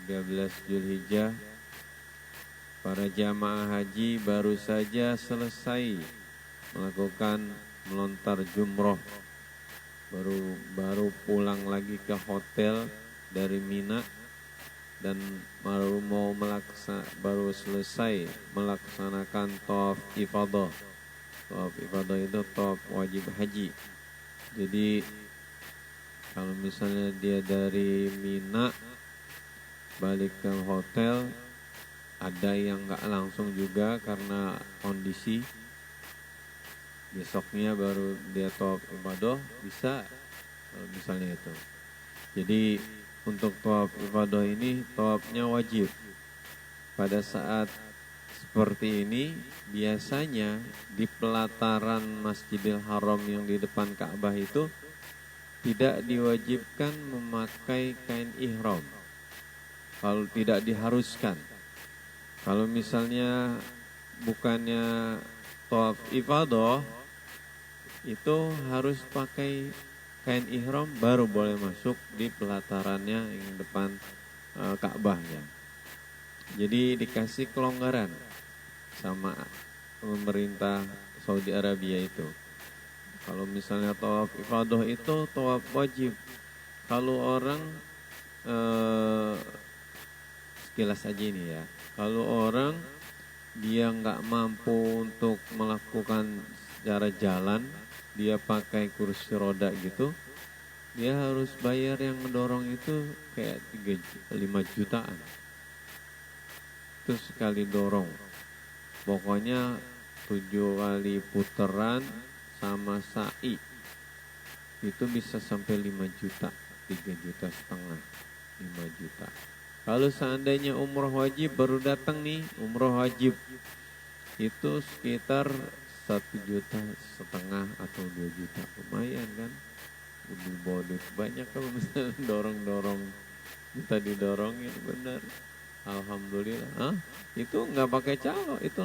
13 Dzulhijjah. Para jamaah haji baru saja selesai melakukan melontar jumroh, baru pulang lagi ke hotel dari Mina dan baru selesai melaksanakan tawaf ifadah. Tawaf ifadah itu tawaf wajib haji. Jadi kalau misalnya dia dari Mina balik ke hotel, ada yang nggak langsung juga karena kondisi. Besoknya baru dia tawaf ibadah, bisa kalau misalnya itu. Jadi untuk tawaf ibadah ini tawafnya wajib. Pada saat seperti ini biasanya di pelataran Masjidil Haram yang di depan Ka'bah itu tidak diwajibkan memakai kain ihram. Kalau tidak diharuskan. Kalau misalnya bukannya tawaf ibadah, itu harus pakai kain ihram baru boleh masuk di pelatarannya yang depan Ka'bah ya. Jadi dikasih kelonggaran sama pemerintah Saudi Arabia itu. Kalau misalnya tawaf ifadah itu tawaf wajib. Kalau orang sekilas aja ini ya, kalau orang dia nggak mampu untuk melakukan secara jalan, dia pakai kursi roda gitu, dia harus bayar yang mendorong itu kayak 5 jutaan. Itu sekali dorong. Pokoknya 7 kali putaran sama sa'i itu bisa sampai 5 juta, 3,5 juta, 5 juta. Kalau seandainya umroh wajib baru datang nih, umroh wajib itu sekitar 1,5 juta atau 2 juta, lumayan kan? Udah bawa duit banyak kalau misalnya dorong-dorong, minta didorongin benar. Alhamdulillah. Itu nggak pakai calo, itu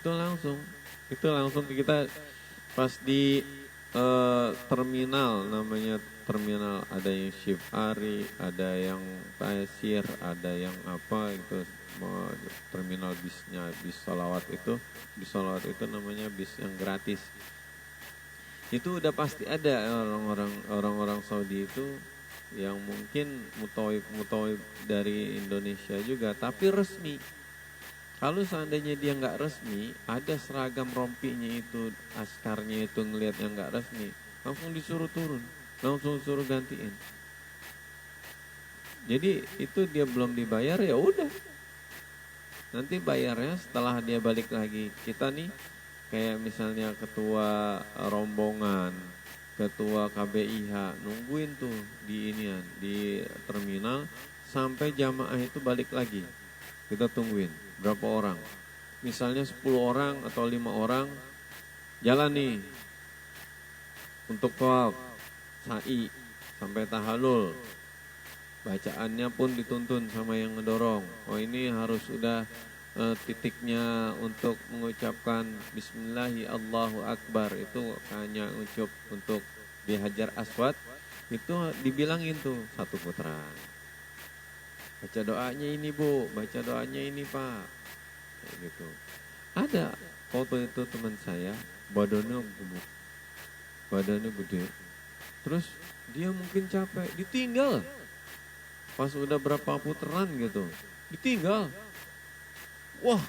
langsung kita pas di terminal, namanya terminal, ada yang shift ari, ada yang pasir, ada yang apa itu, terminal bisnya, bis salawat itu namanya bis yang gratis. Itu udah pasti ada orang-orang Saudi itu yang mungkin mutawib dari Indonesia juga, tapi resmi. Kalau seandainya dia nggak resmi, ada seragam rompinya itu, askarnya itu ngelihat yang nggak resmi, langsung disuruh turun, langsung suruh gantiin. Jadi itu dia belum dibayar, ya udah. Nanti bayarnya setelah dia balik lagi. Kita nih kayak misalnya ketua rombongan, ketua KBIH, nungguin tuh di terminal sampai jamaah itu balik lagi. Kita tungguin berapa orang. Misalnya 10 orang atau 5 orang jalan nih untuk tawaf, sa'i sampai tahalul. Bacaannya pun dituntun sama yang ngedorong. Oh ini harus sudah titiknya untuk mengucapkan Bismillahi Allahu Akbar, itu hanya ucap untuk di Hajar Aswad itu dibilangin tuh 1 putaran. Baca doanya ini Bu, baca doanya ini Pak, kayak gitu. Ada foto itu teman saya, badannya gede, terus dia mungkin capek, ditinggal. Pas udah berapa putaran gitu, ditinggal. Wah,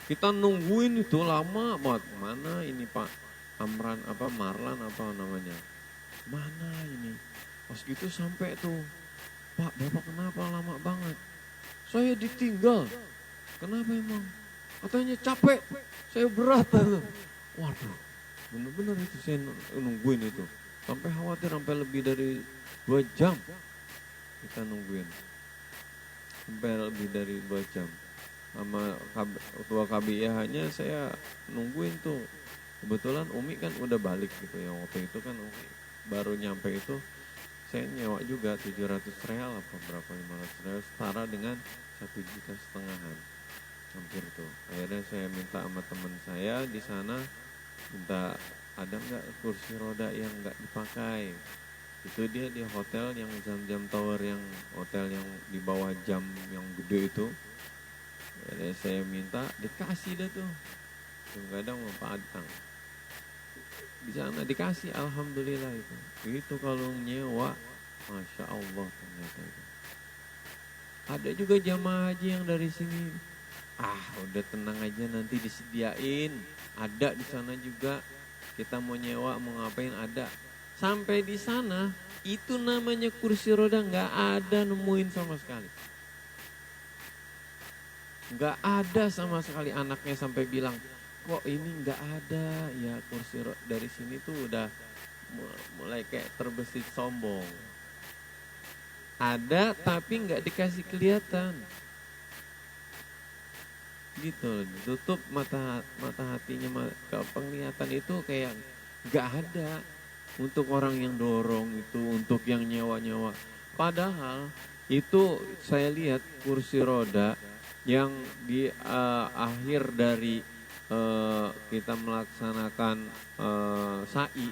kita nungguin itu lama banget. Mana ini Pak Marlan apa namanya? Mana ini? Pas gitu sampai tuh, Pak, Bapak kenapa lama banget? Saya ditinggal. Kenapa emang? Katanya capek, saya berat. Waduh, bener-bener itu saya nungguin itu. Sampai khawatir sampai lebih dari 2 jam. Kita nungguin. Sampai lebih dari 2 jam. Sama ketua KBIH-nya saya nungguin tuh. Kebetulan Umi kan udah balik gitu ya. Waktu itu kan Umi baru nyampe itu. Saya nyewa juga 700 real apa berapa, 500 real, setara dengan 1,5 juta hampir tuh. Akhirnya saya minta sama teman saya di sana, minta ada nggak kursi roda yang nggak dipakai. Itu dia di hotel yang Jam Tower, yang hotel yang di bawah jam yang gede itu. Akhirnya saya minta, dikasih dah tuh. Kadang mau Padang. Di sana dikasih, alhamdulillah itu. Itu kalau nyewa, masya Allah ternyata itu. Ada juga jamaah haji yang dari sini, udah tenang aja nanti disediain. Ada di sana juga, kita mau nyewa mau ngapain ada. Sampai di sana itu namanya kursi roda nggak ada, nemuin sama sekali. Nggak ada sama sekali. Anaknya sampai bilang, kok ini nggak ada ya kursi roda. Dari sini tuh udah mulai kayak terbesit sombong. Ada tapi nggak dikasih kelihatan. Gitu, ditutup mata hatinya, ke penglihatan itu kayak nggak ada. Untuk orang yang dorong itu, untuk yang nyewa-nyewa. Padahal itu saya lihat kursi roda yang di akhir dari kita melaksanakan sa'i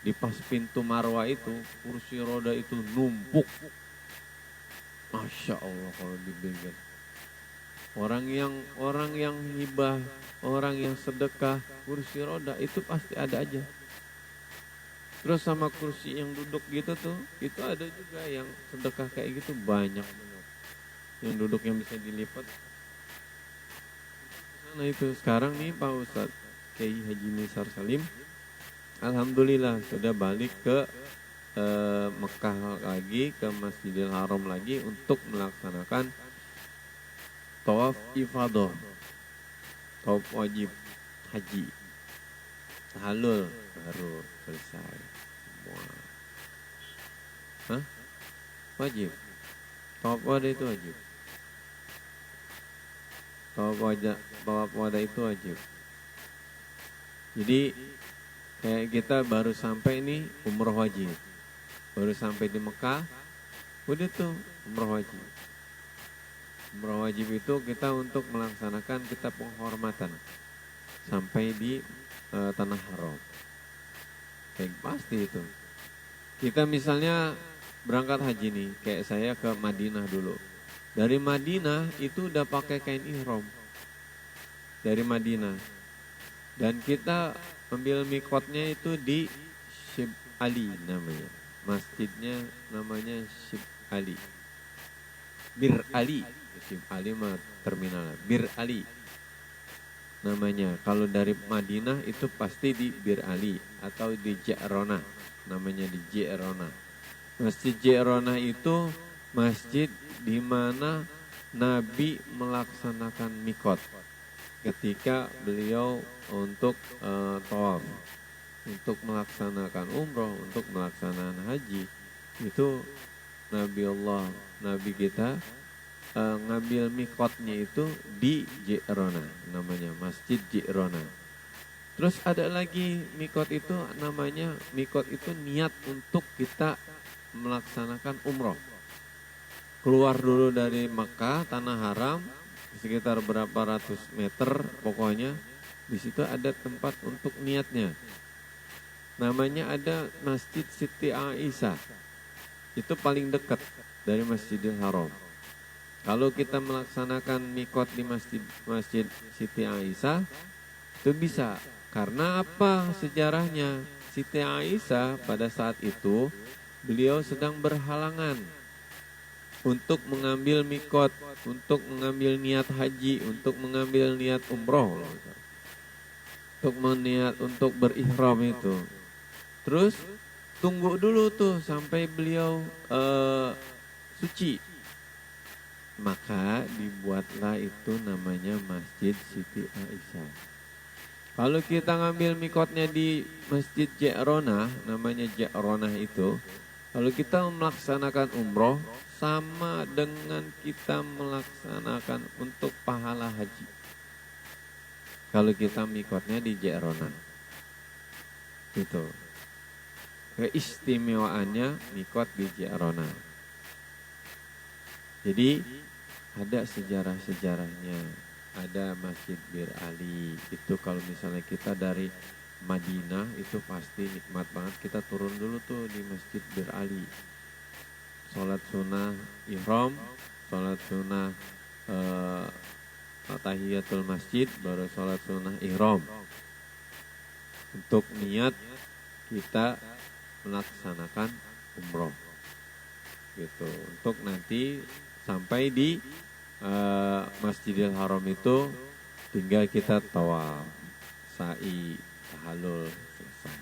di pas pintu Marwah itu, kursi roda itu numpuk. Masya Allah kalau dibikin. Orang yang hibah, orang yang sedekah, kursi roda itu pasti ada aja. Terus sama kursi yang duduk gitu tuh, itu ada juga yang sedekah kayak gitu, banyak banget. Yang duduk yang bisa dilipat. Nah itu sekarang nih Pak Ustadz Kiai Haji Misar Salim, alhamdulillah sudah balik ke Mekah lagi, ke Masjidil Haram lagi untuk melaksanakan tawaf ifadah. tawaf wajib haji, tahallul baru selesai semua. Hah? Wajib. Tawaf wada itu wajib. Tawaf wada itu wajib. Jadi kayak kita baru sampai nih umroh wajib. Baru sampai di Mekah, udah tuh umroh wajib. Umroh wajib itu kita untuk melaksanakan kita penghormatan sampai di tanah haram. Kayak pasti itu. Kita misalnya berangkat haji nih, kayak saya ke Madinah dulu. Dari Madinah itu udah pakai kain ihram. Dari Madinah. Dan kita ambil mikotnya itu di Syib Ali namanya. Masjidnya namanya Syib Ali. Bir Ali. Syib Ali mah terminal. Bir Ali namanya. Kalau dari Madinah itu pasti di Bir Ali atau di Ja'rona. Namanya di Ja'rona. Masjid Ja'rona itu masjid di mana Nabi melaksanakan mikot ketika beliau untuk tawaf, untuk melaksanakan umroh, untuk melaksanakan haji. Itu Nabi kita ngambil mikotnya itu di Ja'rona, namanya Masjid Ja'rona. Terus ada lagi mikot itu namanya, mikot itu niat untuk kita melaksanakan umroh. Keluar dulu dari Mekah, tanah haram, sekitar berapa ratus meter pokoknya. Di situ ada tempat untuk niatnya. Namanya ada Masjid Siti Aisyah. Itu paling dekat dari Masjidil Haram. Kalau kita melaksanakan mikot di Masjid Siti Aisyah, itu bisa. Karena apa sejarahnya? Siti Aisyah pada saat itu beliau sedang berhalangan untuk mengambil mikot, untuk mengambil niat haji, untuk mengambil niat umroh, untuk berihram itu. Terus tunggu dulu tuh sampai beliau suci. Maka dibuatlah itu namanya Masjid Siti Aisyah. Kalau kita ngambil mikotnya di Masjid Ja'rona, namanya Ja'rona itu, kalau kita melaksanakan umroh, sama dengan kita melaksanakan untuk pahala haji. Kalau kita mikotnya di Ja'rona. Itu. Keistimewaannya mikot di Ja'rona. Jadi ada sejarah-sejarahnya. Ada Masjid Bir Ali. Itu kalau misalnya kita dari Madinah itu pasti nikmat banget. Kita turun dulu tuh di Masjid Bir Ali. Sholat sunnah ihram, sholat sunnah tahiyatul masjid, baru sholat sunnah ihram. Untuk niat kita melaksanakan umroh. Gitu. Untuk nanti sampai di Masjidil Haram itu tinggal kita tawaf, sa'i, tahallul, selesai.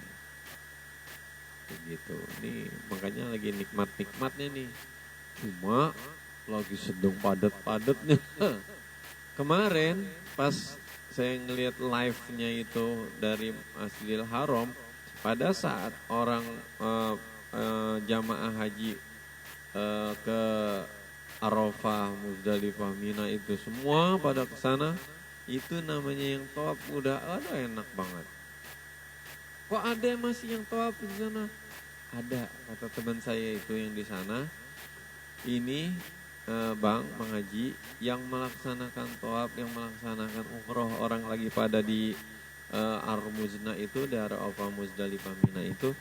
Begitu. Ini makanya lagi nikmat-nikmatnya nih. Cuma lagi sedang padat-padatnya. Kemarin pas saya ngelihat live-nya itu dari Masjidil Haram, pada saat orang jamaah haji ke Arafah, Muzdalifah, Mina itu semua pada ke sana, itu namanya yang tawaf udah enak banget. Kok ada masih yang tawaf di sana? Ada, kata teman saya itu yang di sana. Ini Bang Haji yang melaksanakan tawaf, yang melaksanakan umroh, orang lagi pada di Ar-Muzna itu, di Arafah, Muzdalifah, Mina itu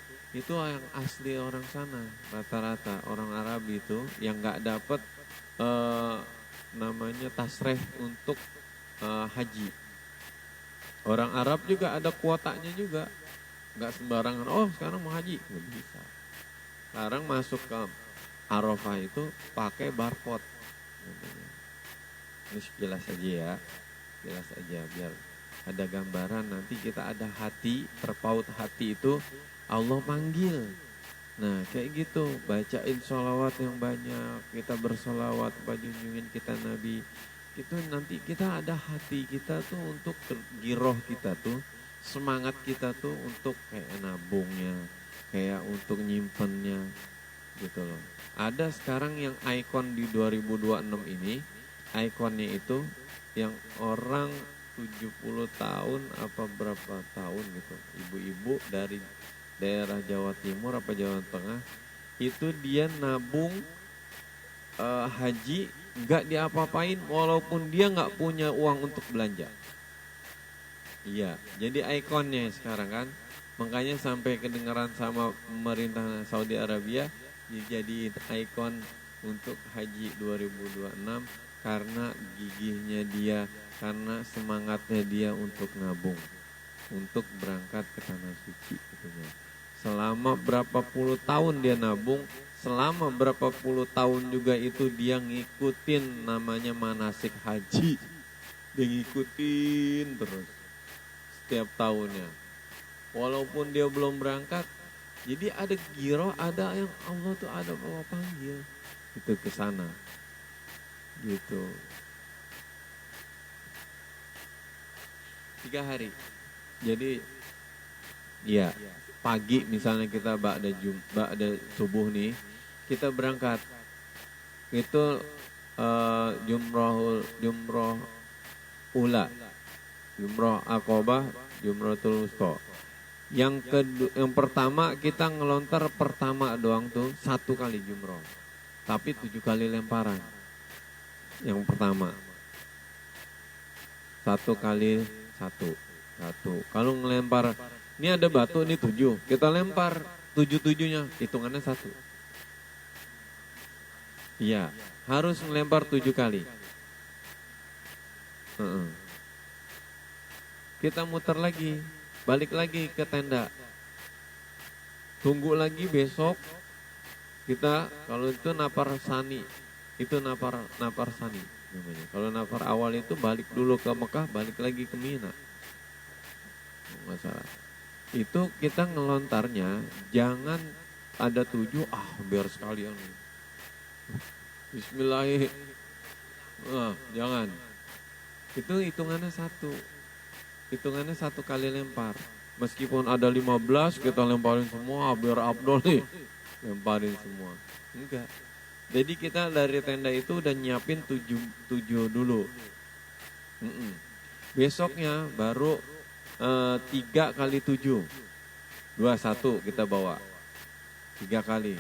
yang asli orang sana, rata-rata orang Arab itu yang nggak dapat namanya tasreh untuk haji. Orang Arab juga ada kuotanya juga, nggak sembarangan. Oh sekarang mau haji, nggak bisa. Sekarang masuk ke Arafah itu pakai barcode. Ini sekilas aja ya, sekilas aja biar ada gambaran. Nanti kita ada hati, terpaut hati itu Allah manggil. Nah kayak gitu, bacain sholawat yang banyak, kita bersolawat, junjungin kita Nabi, itu nanti kita ada hati kita tuh untuk giroh kita tuh, semangat kita tuh untuk kayak nabungnya, kayak untuk nyimpennya gitu loh. Ada sekarang yang ikon di 2026 ini, ikonnya itu yang orang 70 tahun apa berapa tahun gitu, ibu-ibu dari daerah Jawa Timur apa Jawa Tengah, itu dia nabung haji nggak diapa-apain walaupun dia nggak punya uang untuk belanja. Iya, jadi ikonnya sekarang kan, makanya sampai kedengaran sama pemerintah Saudi Arabia dijadiin ikon untuk haji 2026 karena gigihnya dia, karena semangatnya dia untuk nabung, untuk berangkat ke tanah suci gitu. Selama berapa puluh tahun dia nabung, selama berapa puluh tahun juga itu dia ngikutin namanya manasik haji. Dia ngikutin terus setiap tahunnya. Walaupun dia belum berangkat, jadi ada giro, ada yang Allah tuh ada bawa panggil itu ke sana. Gitu. 3 hari. Jadi ya, pagi misalnya kita ba'da subuh nih, kita berangkat. Itu jumroh ula, jumroh Aqabah, jumratul wusta. Yang pertama kita ngelontar pertama doang tuh 1 kali jumroh, tapi 7 kali lemparan. Yang pertama 1 kali 1. Kalau ngelempar, ini ada batu ini 7, kita lempar 7-7-nya, hitungannya 1. Iya, harus ngelempar 7 kali. Kita muter lagi, balik lagi ke tenda. Tunggu lagi besok. Kita kalau itu napar sani, itu napar sani namanya. Kalau napar awal itu balik dulu ke Mekah, balik lagi ke Mina. Masalah. Itu kita ngelontarnya jangan ada 7, biar sekalian. Bismillahirrahmanirrahim. Jangan. Itu hitungannya 1. Hitungannya 1 kali lempar. Meskipun ada 15, kita lemparin semua biar abdol nih. Lemparin semua. Enggak. Jadi kita dari tenda itu udah nyiapin 7 dulu. Besoknya baru 3 kali 7. 21 kita bawa. 3 kali.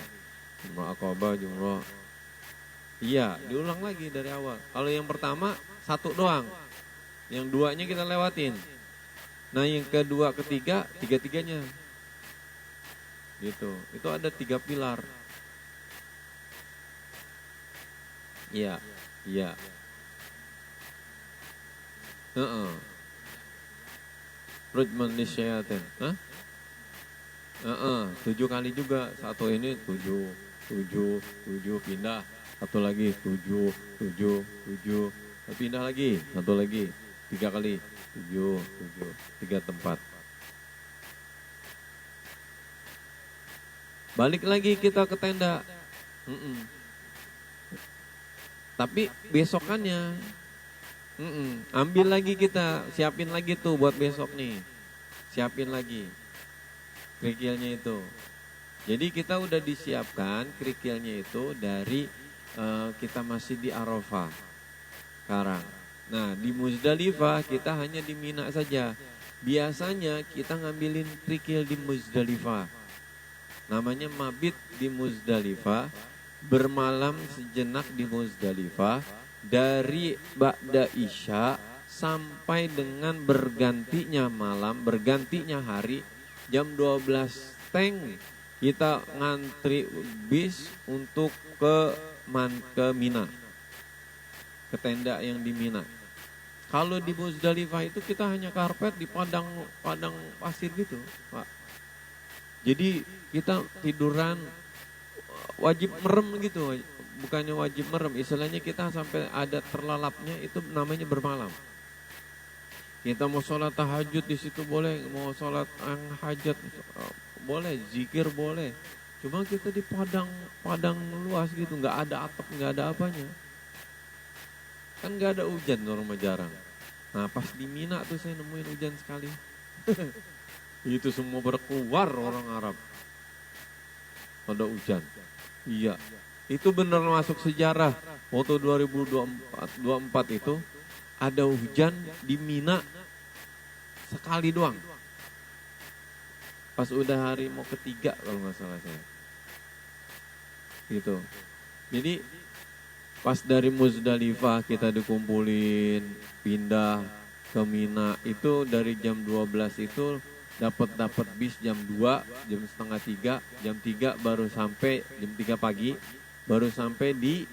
Jumroh Aqabah, jumroh. Iya, diulang lagi dari awal. Kalau yang pertama 1 doang. Yang 2-nya kita lewatin. Nah yang kedua, ketiga, 3-3-nya. Gitu. Itu ada 3 pilar. Iya. Rujman lisyayatin. 7 kali juga. 1 ini 7 pindah. 1 lagi 7. Pindah lagi. 1 lagi. 3 kali 7. 3 tempat. Balik lagi kita ke tenda. Tapi besokannya ambil lagi kita, siapin lagi tuh buat besok nih. Siapin lagi kerikilnya itu. Jadi kita udah disiapkan kerikilnya itu dari kita masih di Arafah sekarang. Nah di Muzdalifah kita hanya di Mina saja. Biasanya kita ngambilin kerikil di Muzdalifah. Namanya mabit di Muzdalifah. Bermalam sejenak di Muzdalifah dari ba'da isya sampai dengan bergantinya malam, bergantinya hari jam 12 kita ngantri bis untuk ke Mina, ke tenda yang di Mina. Kalau di Muzdalifah itu kita hanya karpet di padang pasir gitu, Pak. Jadi kita tiduran wajib merem gitu, bukannya wajib merem, istilahnya kita sampai ada terlalapnya, itu namanya bermalam. Kita mau sholat tahajud di situ boleh, mau sholat hajat boleh, zikir boleh. Cuma kita di padang luas gitu, nggak ada atap, nggak ada apanya. Kan gak ada hujan orang mah jarang. Nah pas di Mina tuh saya nemuin hujan sekali. Itu semua berkeluar orang Arab. Ada hujan. Iya. Itu benar masuk sejarah. Waktu 2024 itu ada hujan di Mina sekali doang. Pas udah hari mau ketiga kalau nggak salah saya. Gitu. Jadi pas dari Muzdalifah kita dikumpulin, pindah ke Mina itu dari jam 12 itu dapat bis jam 2, jam setengah 3, jam 3 baru sampai jam 3 pagi baru sampai di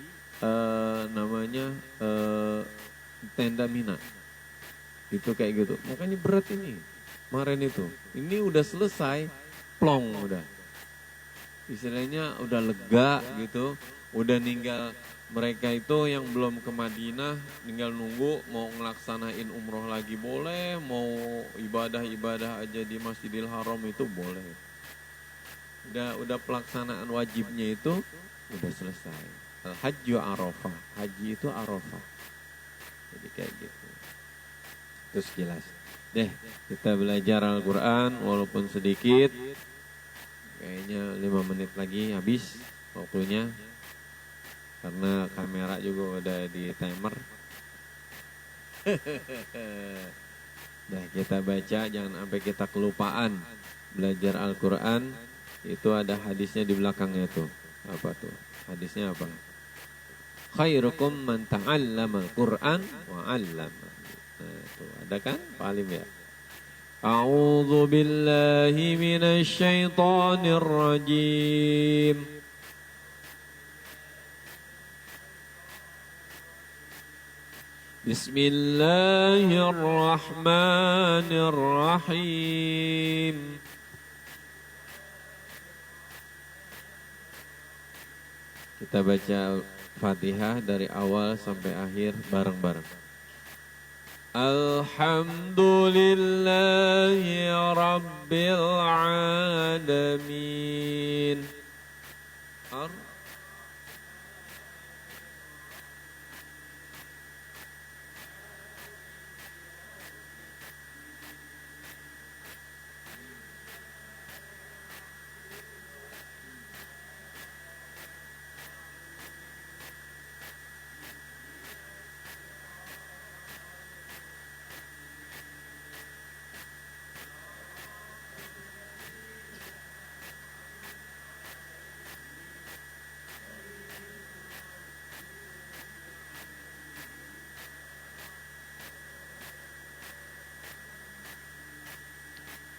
tenda Mina. Itu kayak gitu. Makanya berat ini. Kemarin itu. Ini udah selesai, plong udah. Istilahnya udah lega gitu. Udah ninggal mereka itu yang belum ke Madinah, tinggal nunggu mau ngelaksanain umroh lagi boleh, mau ibadah-ibadah aja di Masjidil Haram itu boleh. Udah pelaksanaan wajibnya itu udah selesai. Al-Hajju Arafah, haji itu Arafah. Jadi kayak gitu. Terus jelas. Deh, kita belajar Al-Quran walaupun sedikit. Kayaknya 5 menit lagi habis waktunya. Karena kamera juga udah di timer. Nah kita baca, jangan sampai kita kelupaan belajar Al-Quran. Itu ada hadisnya di belakangnya tuh. Apa tuh? Hadisnya apa? Khairukum man ta'allama Al-Quran wa 'allama. Nah itu ada kan? Pak Alim ya? A'udzu billahi minasy syaithanir rajim. Bismillahirrahmanirrahim. Kita baca Fatihah dari awal sampai akhir bareng-bareng. Alhamdulillahi Rabbil Alamin.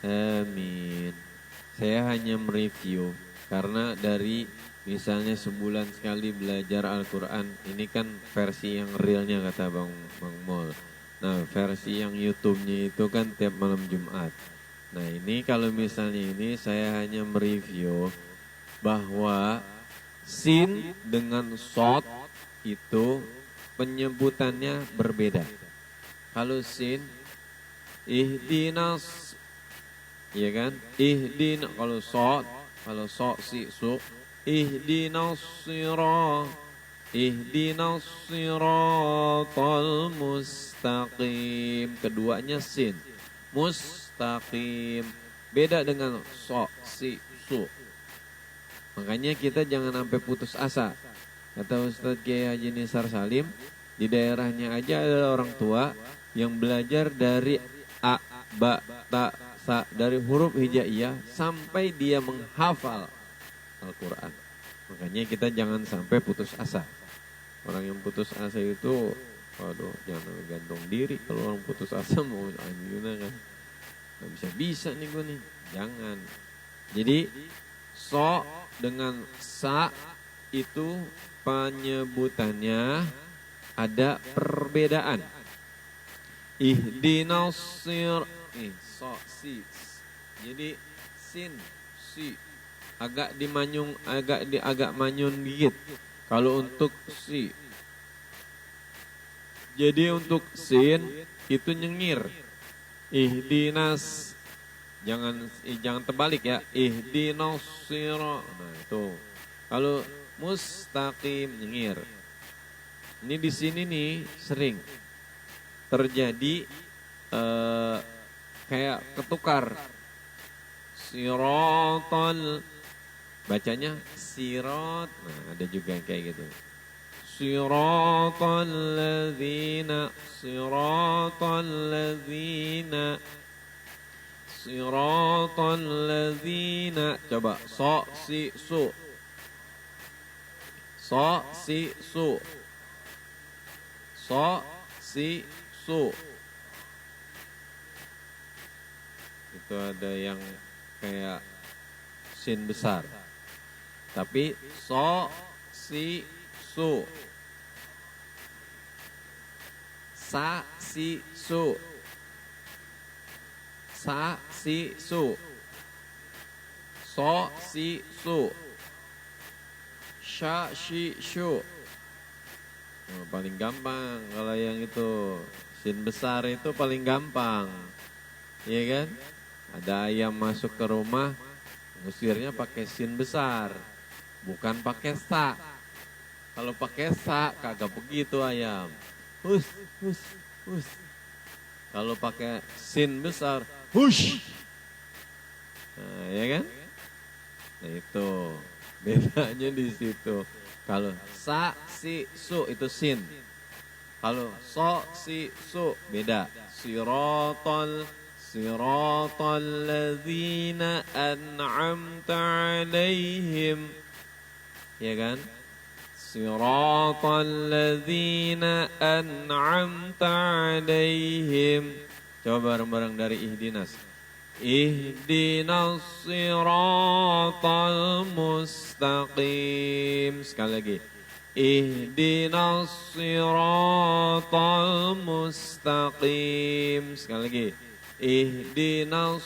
Amin. Saya hanya mereview karena dari misalnya sebulan sekali belajar Al-Quran, ini kan versi yang realnya kata Bang Mol. Nah versi yang YouTube-nya itu kan tiap malam Jumat. Nah ini kalau misalnya ini saya hanya mereview bahwa sin dengan shot itu penyebutannya berbeda. Kalau sin ihdinas, iya kan? Kalau so si su, ihdinas siratal mustaqim. Keduanya sin, mustaqim. Beda dengan so si su. Makanya kita jangan sampai putus asa. Kata Ustadz Kiai Haji Nisar Salim, di daerahnya aja ada orang tua yang belajar dari a, ba, ta, dari huruf hijaiyah sampai dia menghafal Al-Quran. Makanya kita jangan sampai putus asa. Orang yang putus asa itu, waduh, jangan gantung diri. Kalau orang putus asa mau gimana kan? Gak bisa nih gue nih. Jangan. Jadi so dengan sa itu penyebutannya ada perbedaan. Ihdinas so si, jadi sin si agak dimanyung, agak manyun dikit. Kalau untuk si, jadi untuk sin itu nyengir. Ihdinas, jangan terbalik ya. Ihdinas sira. Nah itu. Kalau mustaqim nyengir. Ini di sini nih sering terjadi kayak ketukar. Siratal, bacanya sirat. Nah, ada juga yang kayak gitu. Siratal ladzina, siratal ladzina, siratal ladzina. Coba so si su. So si su. So si su. Itu ada yang kayak sin besar. Tapi so si su. Sa si su. Sa si su. So si su. Sha shi shu. Oh, paling gampang kalau yang itu sin besar itu paling gampang. Iya kan? Ada ayam masuk ke rumah, ngusirnya pakai sin besar, bukan pakai sa. Kalau pakai sa kagak begitu ayam. Hus, hus, hus. Kalau pakai sin besar, hush. Nah, ya kan? Nah itu bedanya di situ. Kalau sa si su itu sin. Kalau so si su beda. Siratal, siratal ladzina an'amta alaihim. Ya kan? Siratal ladzina an'amta alaihim. Coba bareng-bareng dari ihdinas. Ihdinas siratal mustaqim. Sekali lagi. Ihdinas siratal mustaqim. Sekali lagi. Ihdinas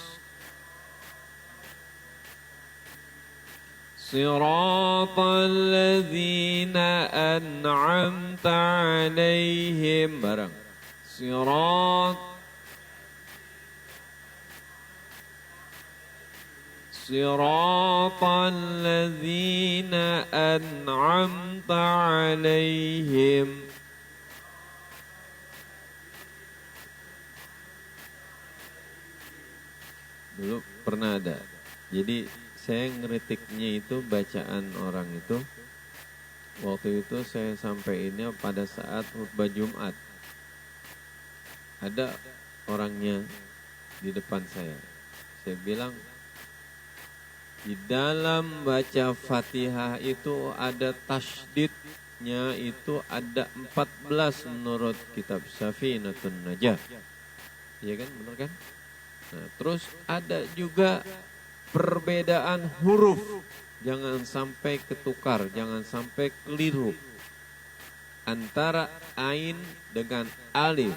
siratal ladzina an'amta alaihim. Bareng. Siratal ladzina an'amta alaihim. Dulu pernah ada. Jadi saya ngeritiknya itu bacaan orang itu. Waktu itu saya sampaiinnya pada saat khutbah Jumat. Ada orangnya di depan saya. Saya bilang, di dalam baca Fatihah itu ada tasydidnya itu ada 14 menurut kitab Safinatun Najah. Iya kan, benar kan? Nah, terus ada juga perbedaan huruf. Jangan sampai ketukar, jangan sampai keliru. Antara ain dengan alif,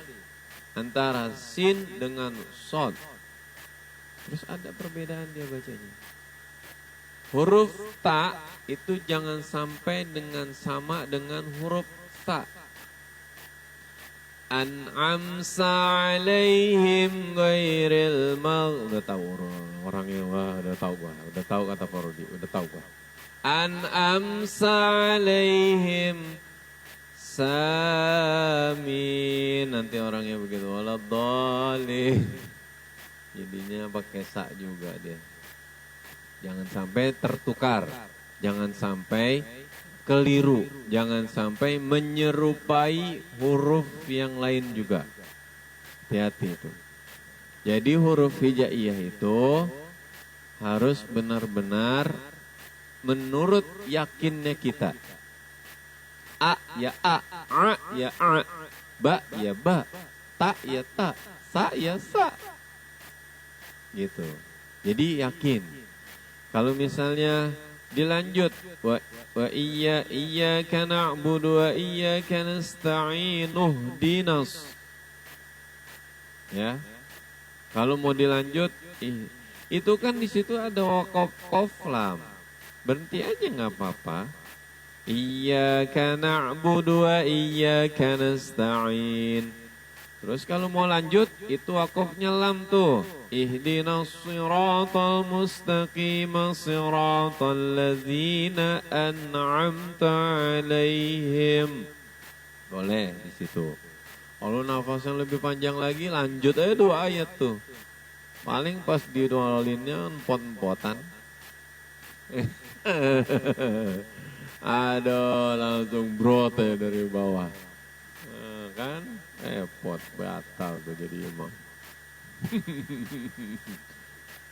antara sin dengan sod. Terus ada perbedaan dia bacanya. Huruf ta itu jangan sampai dengan sama dengan huruf ta. An'amsa alaihim ghairil maghdub. Udah tahu orangnya, wah udah tahu gua. Udah tahu kata Farodi, udah tahu gua. An'amsa alaihim samin. Nanti orangnya begitu, waladhdallin. Jadinya pakai sa juga dia. Jangan sampai tertukar, jangan sampai keliru, jangan sampai menyerupai huruf yang lain juga. Hati-hati itu. Jadi huruf hijaiyah itu harus benar-benar menurut yakinnya kita. A ya a ya a, ba ya ba, ta ya ta, sa ya sa. Gitu. Jadi yakin. Kalau misalnya dilanjut wa iyyaka na'budu wa iyyaka nasta'in ihdinas. Ya. Kalau mau dilanjut itu kan di situ ada waqaf qaf lam. Berhenti aja enggak apa-apa. Iyyaka na'budu wa iyyaka nasta'in. Terus kalau mau lanjut itu waqafnya lam tuh. Ihdinas siratal mustaqim siratal ladzina an'amta alaihim boleh di situ. Kalau nafas yang lebih panjang lagi, lanjut aja 2 ayat tuh. Paling pas didoalinnya empot-empotan. Aduh, langsung brot ya dari bawah. Nah, kan, repot, batal tuh jadi imam.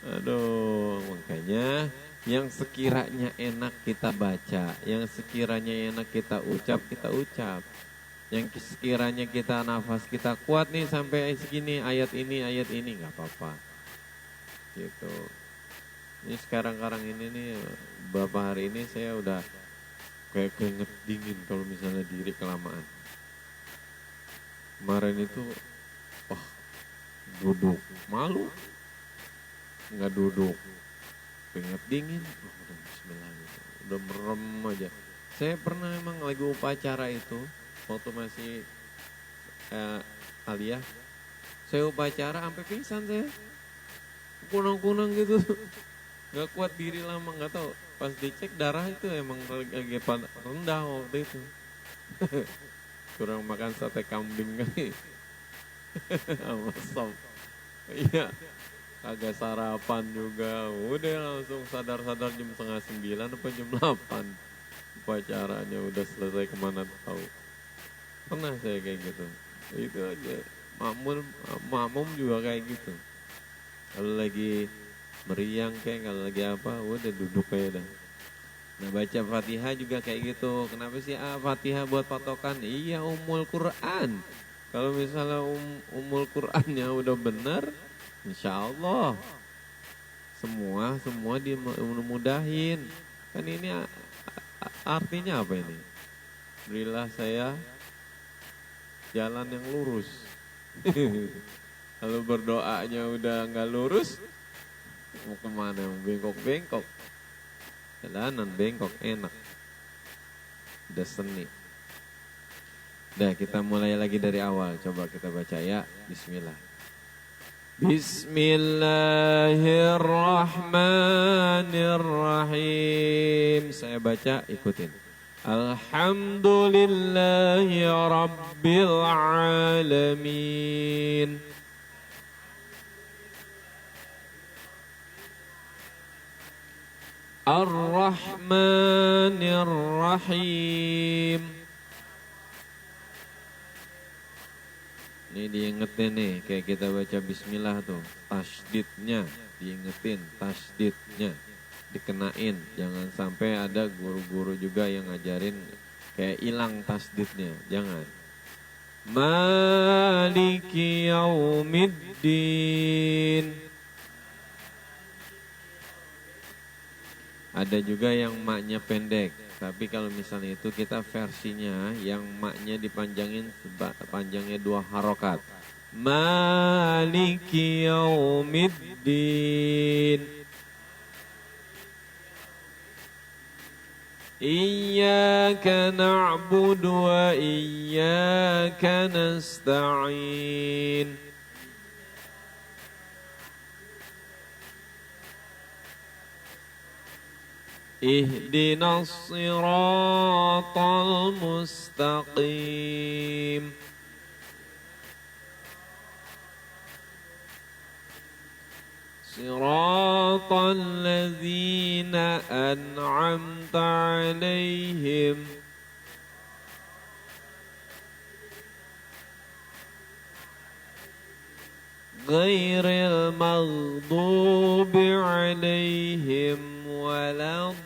Aduh, makanya yang sekiranya enak kita baca, yang sekiranya enak kita ucap. Yang sekiranya kita nafas kita kuat nih sampai segini ayat ini nggak apa-apa. Gitu. Ini sekarang ini nih beberapa hari ini saya udah kayak keringet dingin kalau misalnya diri kelamaan. Kemarin itu duduk malu, nggak duduk, keringet dingin, udah bismillah gitu. Udah merem aja. Saya pernah emang lagi upacara itu waktu masih aliyah, saya upacara sampai pingsan saya, kunang-kunang gitu, nggak kuat diri lama, nggak tahu. Pas dicek darah itu emang lagi rendah waktu itu. Kurang makan sate kambing kali. Sama sop. Iya, kagak sarapan juga. Udah langsung sadar-sadar jam 8:30 apa jam 8. Upacaranya udah selesai kemana tahu. Pernah saya kayak gitu. Itu aja. Makmum juga kayak gitu. Kalau lagi meriang kayak, kalau lagi apa, udah duduk aja dah. Nah, baca Fatihah juga kayak gitu. Kenapa sih Fatihah buat patokan? Iya, Ummul Quran. Kalau misalnya Ummul Qurannya udah benar, insya Allah semua dimudahin. Kan ini artinya apa ini? Berilah saya jalan yang lurus. Kalau berdoanya udah nggak lurus, mau kemana? Bengkok-bengkok. Jalanan bengkok enak. Udah seni. Udah, kita mulai lagi dari awal. Coba kita baca ya. Bismillah. Bismillahirrahmanirrahim. Saya baca, ikutin. Alhamdulillahi Rabbil Alamin. Ar-Rahmanir-Rahim. Ini diingetin nih, kayak kita baca bismillah tuh, tasdidnya diingetin, tasdidnya dikenain. Jangan sampai ada guru-guru juga yang ngajarin kayak hilang tasdidnya, jangan. Maliki yaumiddin. Ada juga yang maknya pendek, tapi kalau misalnya itu kita versinya yang maknya dipanjangin, panjangnya 2 harokat. Maliki yaumiddin. Iyyaka na'budu wa iyyaka nasta'in. Ihdinas siratal mustaqim. Siratal ladzina an'amta 'alaihim. Ghairil maghdubi 'alaihim waladdallin.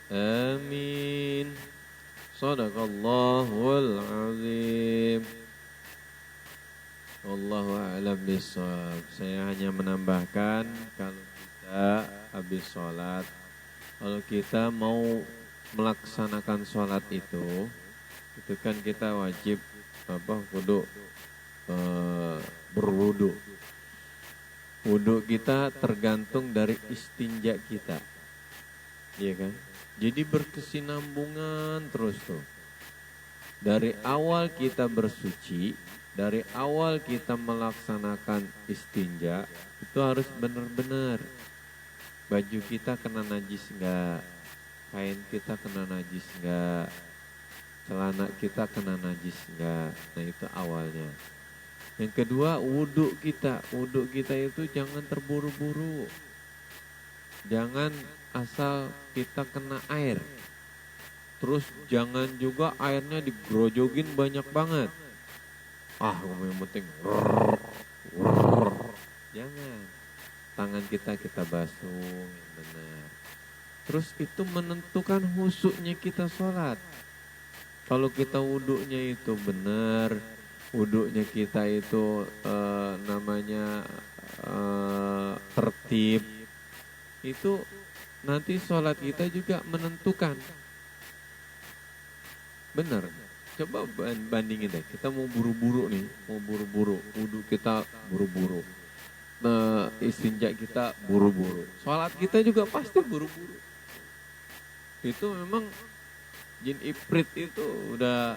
Amin. Shadaqallahul azim. Wallahu a'lam bishawab. Saya hanya menambahkan, kalau kita habis sholat, kalau kita mau melaksanakan sholat itu kan kita wajib wudu, berwudu. Wudu kita tergantung dari istinja kita, iya kan? Jadi berkesinambungan terus tuh. Dari awal kita bersuci, dari awal kita melaksanakan istinja, itu harus benar-benar. Baju kita kena najis enggak? Kain kita kena najis enggak? Celana kita kena najis enggak? Nah itu awalnya. Yang kedua, wudhu kita. Wudhu kita itu jangan terburu-buru. Jangan asal kita kena air. Terus jangan juga airnya digrojogin banyak banget. Yang penting. Jangan. Tangan kita basuh yang benar. Terus itu menentukan husuknya kita sholat. Kalau kita wudhunya itu benar, wudhunya kita itu tertib, itu nanti sholat kita juga menentukan. Benar. Coba bandingin deh, kita mau buru-buru nih, wudhu kita buru-buru. Istinja kita buru-buru. Sholat kita juga pasti buru-buru. Itu memang jin ifrit itu udah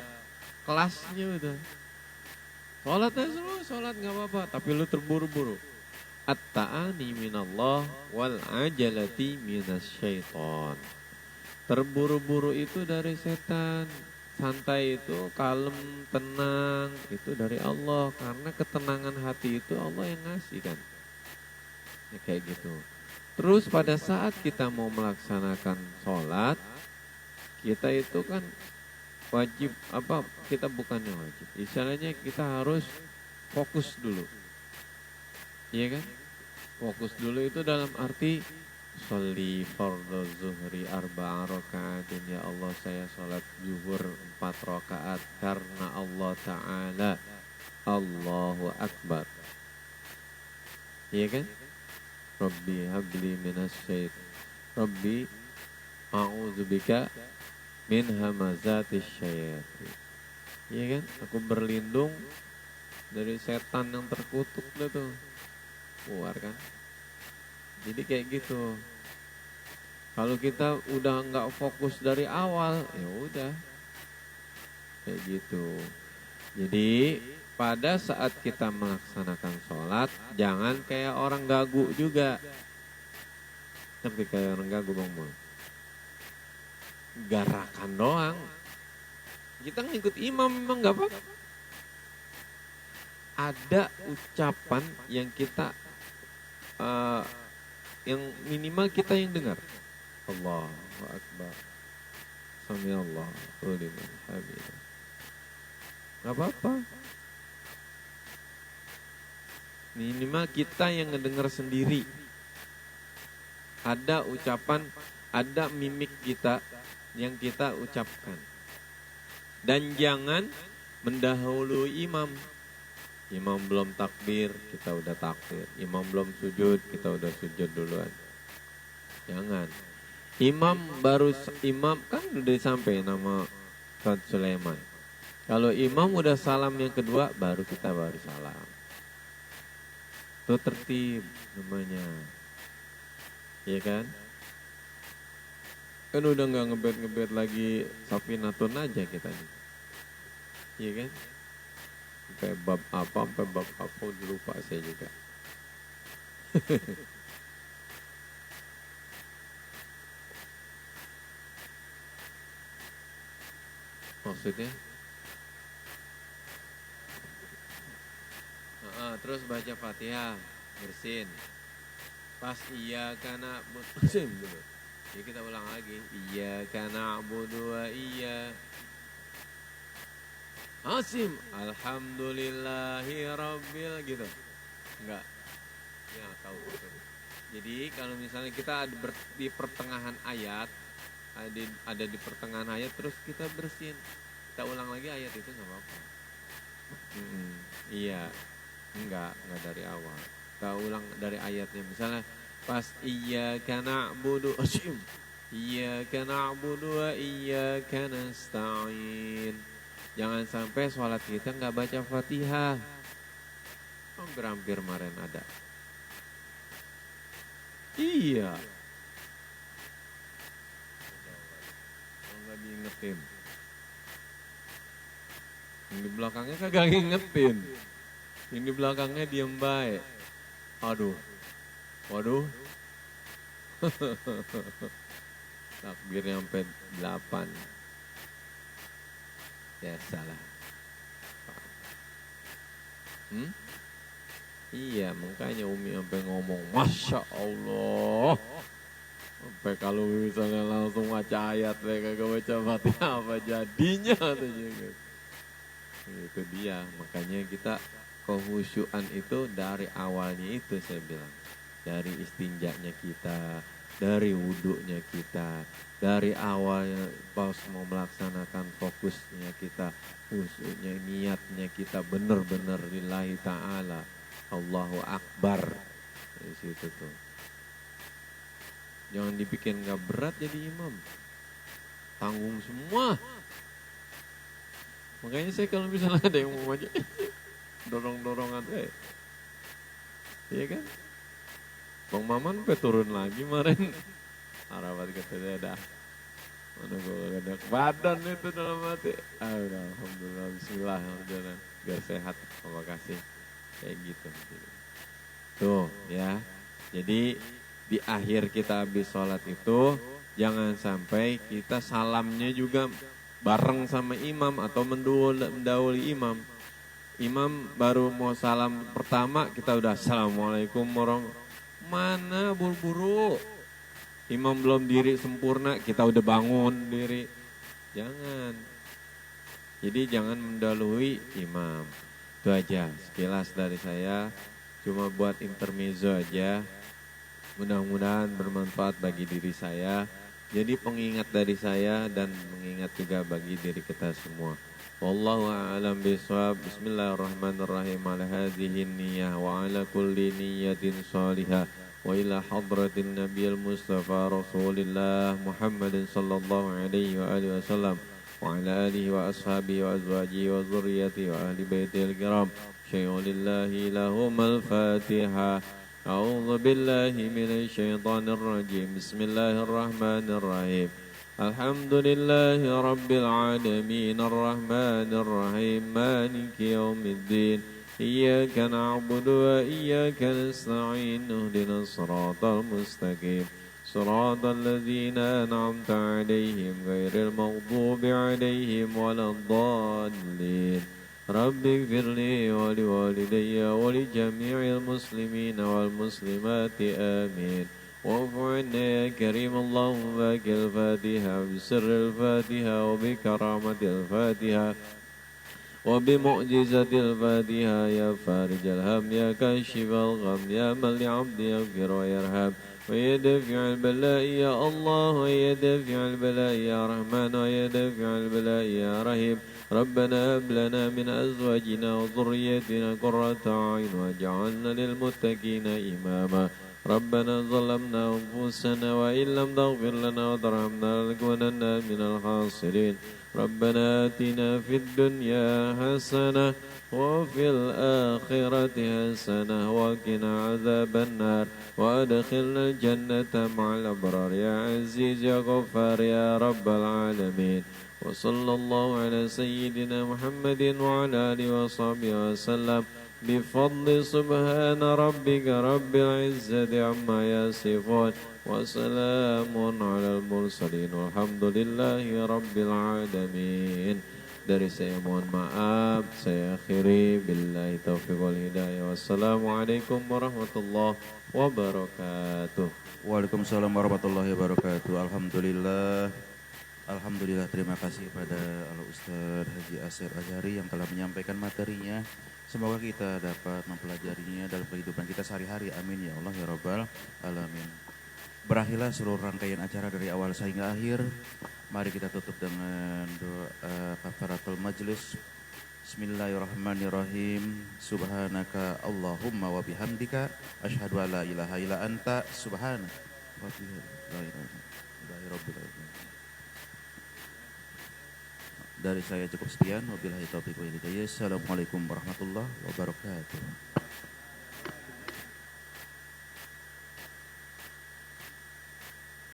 kelasnya udah. Sholatnya semua sholat gak apa-apa, tapi lu terburu-buru. At-ta'ani minallah wal ajalati minasyaiton. Terburu-buru itu dari setan. Santai itu kalem, tenang, itu dari Allah. Karena ketenangan hati itu Allah yang ngasih kan. Ya, kayak gitu. Terus pada saat kita mau melaksanakan sholat, kita itu kan wajib, kita bukannya wajib. Istilahnya kita harus fokus dulu. Iya kan? Fokus dulu itu dalam arti sholli fardhu zuhri arba'a raka'atin, ya Allah saya sholat zuhur 4 rakaat karena Allah Ta'ala. Allahu Akbar. Iya kan? Rabbi habli minasyait. Rabbi a'udzubika min hamazatis syayatin. Iya kan? Aku berlindung dari setan yang terkutuk tuh. Keluar kan? Jadi kayak gitu. Kalau kita udah nggak fokus dari awal, ya udah kayak gitu. Jadi pada saat kita melaksanakan sholat, jangan kayak orang gagu juga. Seperti kayak orang gagu Bang Mul. Garakan doang. Kita ngikut imam memang nggak apa-apa. Ada ucapan yang kita yang minimal kita yang dengar. Allahu Akbar. Sami'allahu liman hamidah. Gak apa-apa. Minimal kita yang ngedengar sendiri. Ada ucapan, ada mimik kita yang kita ucapkan. Dan jangan mendahului imam. Imam belum takbir, kita udah takbir. Imam belum sujud, kita udah sujud duluan. Jangan. Imam kan udah sampai nama Ustaz Sulaiman. Kalau imam udah salam yang kedua, baru kita baru salam. Itu tertib namanya. Iya kan? Kan udah gak ngebet-ngebet lagi Safinatun aja kita nih. Iya kan? Sampai bab apa udah lupa saya juga. Maksudnya? Terus baca Fatihah, bersin. Pas iya kana bersin dulu. Ya kita ulang lagi. Iya kana abudu wa iya. Asim, alhamdulillahi rabbil gitu. Enggak. Ya tahu. Jadi kalau misalnya kita ada di pertengahan ayat, ada di pertengahan ayat terus kita bersin. Kita ulang lagi ayat itu enggak apa-apa. Iya. Enggak dari awal. Kita ulang dari ayatnya. Misalnya pas iyyaka na'budu asim. Iyyaka na'budu wa iyyaka nasta'in. Jangan sampai sholat kita nggak baca Fatihah. Hampir kemarin ada. Iya. Nggak diingetin. Yang di belakangnya kagak ngingetin. Yang di belakangnya diem baik. Aduh. Waduh. Takbirnya sampai 8. Ya salah. Iya, makanya Umi sampai ngomong, Masya Allah. Sampai kalau misalnya langsung baca ayat, mereka gak baca Fatihah, apa jadinya? Itu dia, makanya kita kehusyuan itu dari awalnya itu saya bilang. Dari istinjaknya kita, dari wudhunya kita, dari awalnya pas mau melaksanakan fokusnya kita, khusyuknya, niatnya kita benar-benar lillahi ta'ala, Allahu Akbar. Dari situ tuh. Jangan dibikin gak berat jadi imam. Tanggung semua. Makanya saya kalau misalnya ada yang mau aja, dorong-dorongan iya kan? Bang Maman sampai turun lagi kemarin. Harapan kata saya dah. Mana gue gak badan itu dalam hati. Alhamdulillah, bismillah, alhamdulillah. Biar sehat, terima kasih. Kayak gitu. Tuh ya. Jadi di akhir kita habis sholat itu, jangan sampai kita salamnya juga bareng sama imam atau mendahului imam. Imam baru mau salam pertama, kita udah assalamualaikum warahmatullahi. Mana buru-buru. Imam belum diri sempurna, kita udah bangun diri. Jangan. Jadi jangan mendahului imam. Itu aja sekilas dari saya. Cuma buat intermezzo aja. Mudah-mudahan bermanfaat bagi diri saya. Jadi pengingat dari saya dan mengingat juga bagi diri kita semua. Wallahu a'lam bishawab. Bismillahirrahmanirrahim. Ala hadhihi niyyah wa ala kulli niyyatin salihah. Wa ila hadratin nabiyil mustafa rasulillah Muhammadin sallallahu alaihi wa alihi wasallam wa ala alihi wa ashabihi wa azwajihi wa zurriyyatihi wa ahli baitihil kiram. Syai'ulillahi lahumul fatihah. A'udzu billahi minasy syaithanir rajim. Bismillahirrahmanirrahim. Alhamdulillahi rabbil alamin arrahmanir rahim maliki yaumiddin. Iyyaka na'budu wa iyyaka nasta'in. Ihdinas siratal mustaqim. Siratal ladzina an'amta 'alaihim ghairil maghdubi 'alaihim waladdallin. Rabbi ighfirli wa liwalidayya wa li jami'il muslimina wal muslimati amin. Wa'fu 'anna ya karim Allahumma bakil Fatiha bi sirril Fatiha wa bi karamatil Fatiha wa bi mu'jizatil Fatiha ya farijal ham ya kashifal gham ya man li 'abdi yaghfir wa yarham wa yadfi'al bala'i ya Allah wa yadfi'al bala'i ya Rahman wa yadfi'al bala'i ya Rahim. ربنا هب لنا من أزواجنا وذريتنا قرة أعين واجعلنا للمتقين إماما. ربنا ظلمنا أنفسنا وإن لم تغفر لنا وترحمنا لنكونن من الخاسرين. ربنا آتنا في الدنيا حسنة وفي الآخرة حسنة وقنا عذاب النار وأدخلنا الجنة مع الأبرار يا عزيز يا غفار يا رب العالمين. وصلى الله على سيدنا محمد وعلى آله وصحبه وسلم بفضل سبحان ربك رب العزة عما يصفون وسلام على المرسلين والحمد لله رب العالمين. Dari saya mohon maaf, saya akhiri billahi taufiq wal hidayah. Wassalamualaikum warahmatullahi wabarakatuh. Waalaikumsalam warahmatullahi wabarakatuh. Alhamdulillah, terima kasih kepada Al-Ustaz Haji Asep Azhari yang telah menyampaikan materinya. Semoga kita dapat mempelajarinya dalam kehidupan kita sehari-hari. Amin ya Allah ya Rabbal Alamin. Berakhirlah seluruh rangkaian acara dari awal sehingga akhir. Mari kita tutup dengan doa kafaratul majlis. Bismillahirrahmanirrahim. Subhanaka Allahumma wa bihamdika asyhadu an la ilaha illa anta subhanaka wa bihamdika. Dari saya cukup sekian. Wabillahi taufiq wal hidayah. Assalamualaikum warahmatullahi wabarakatuh.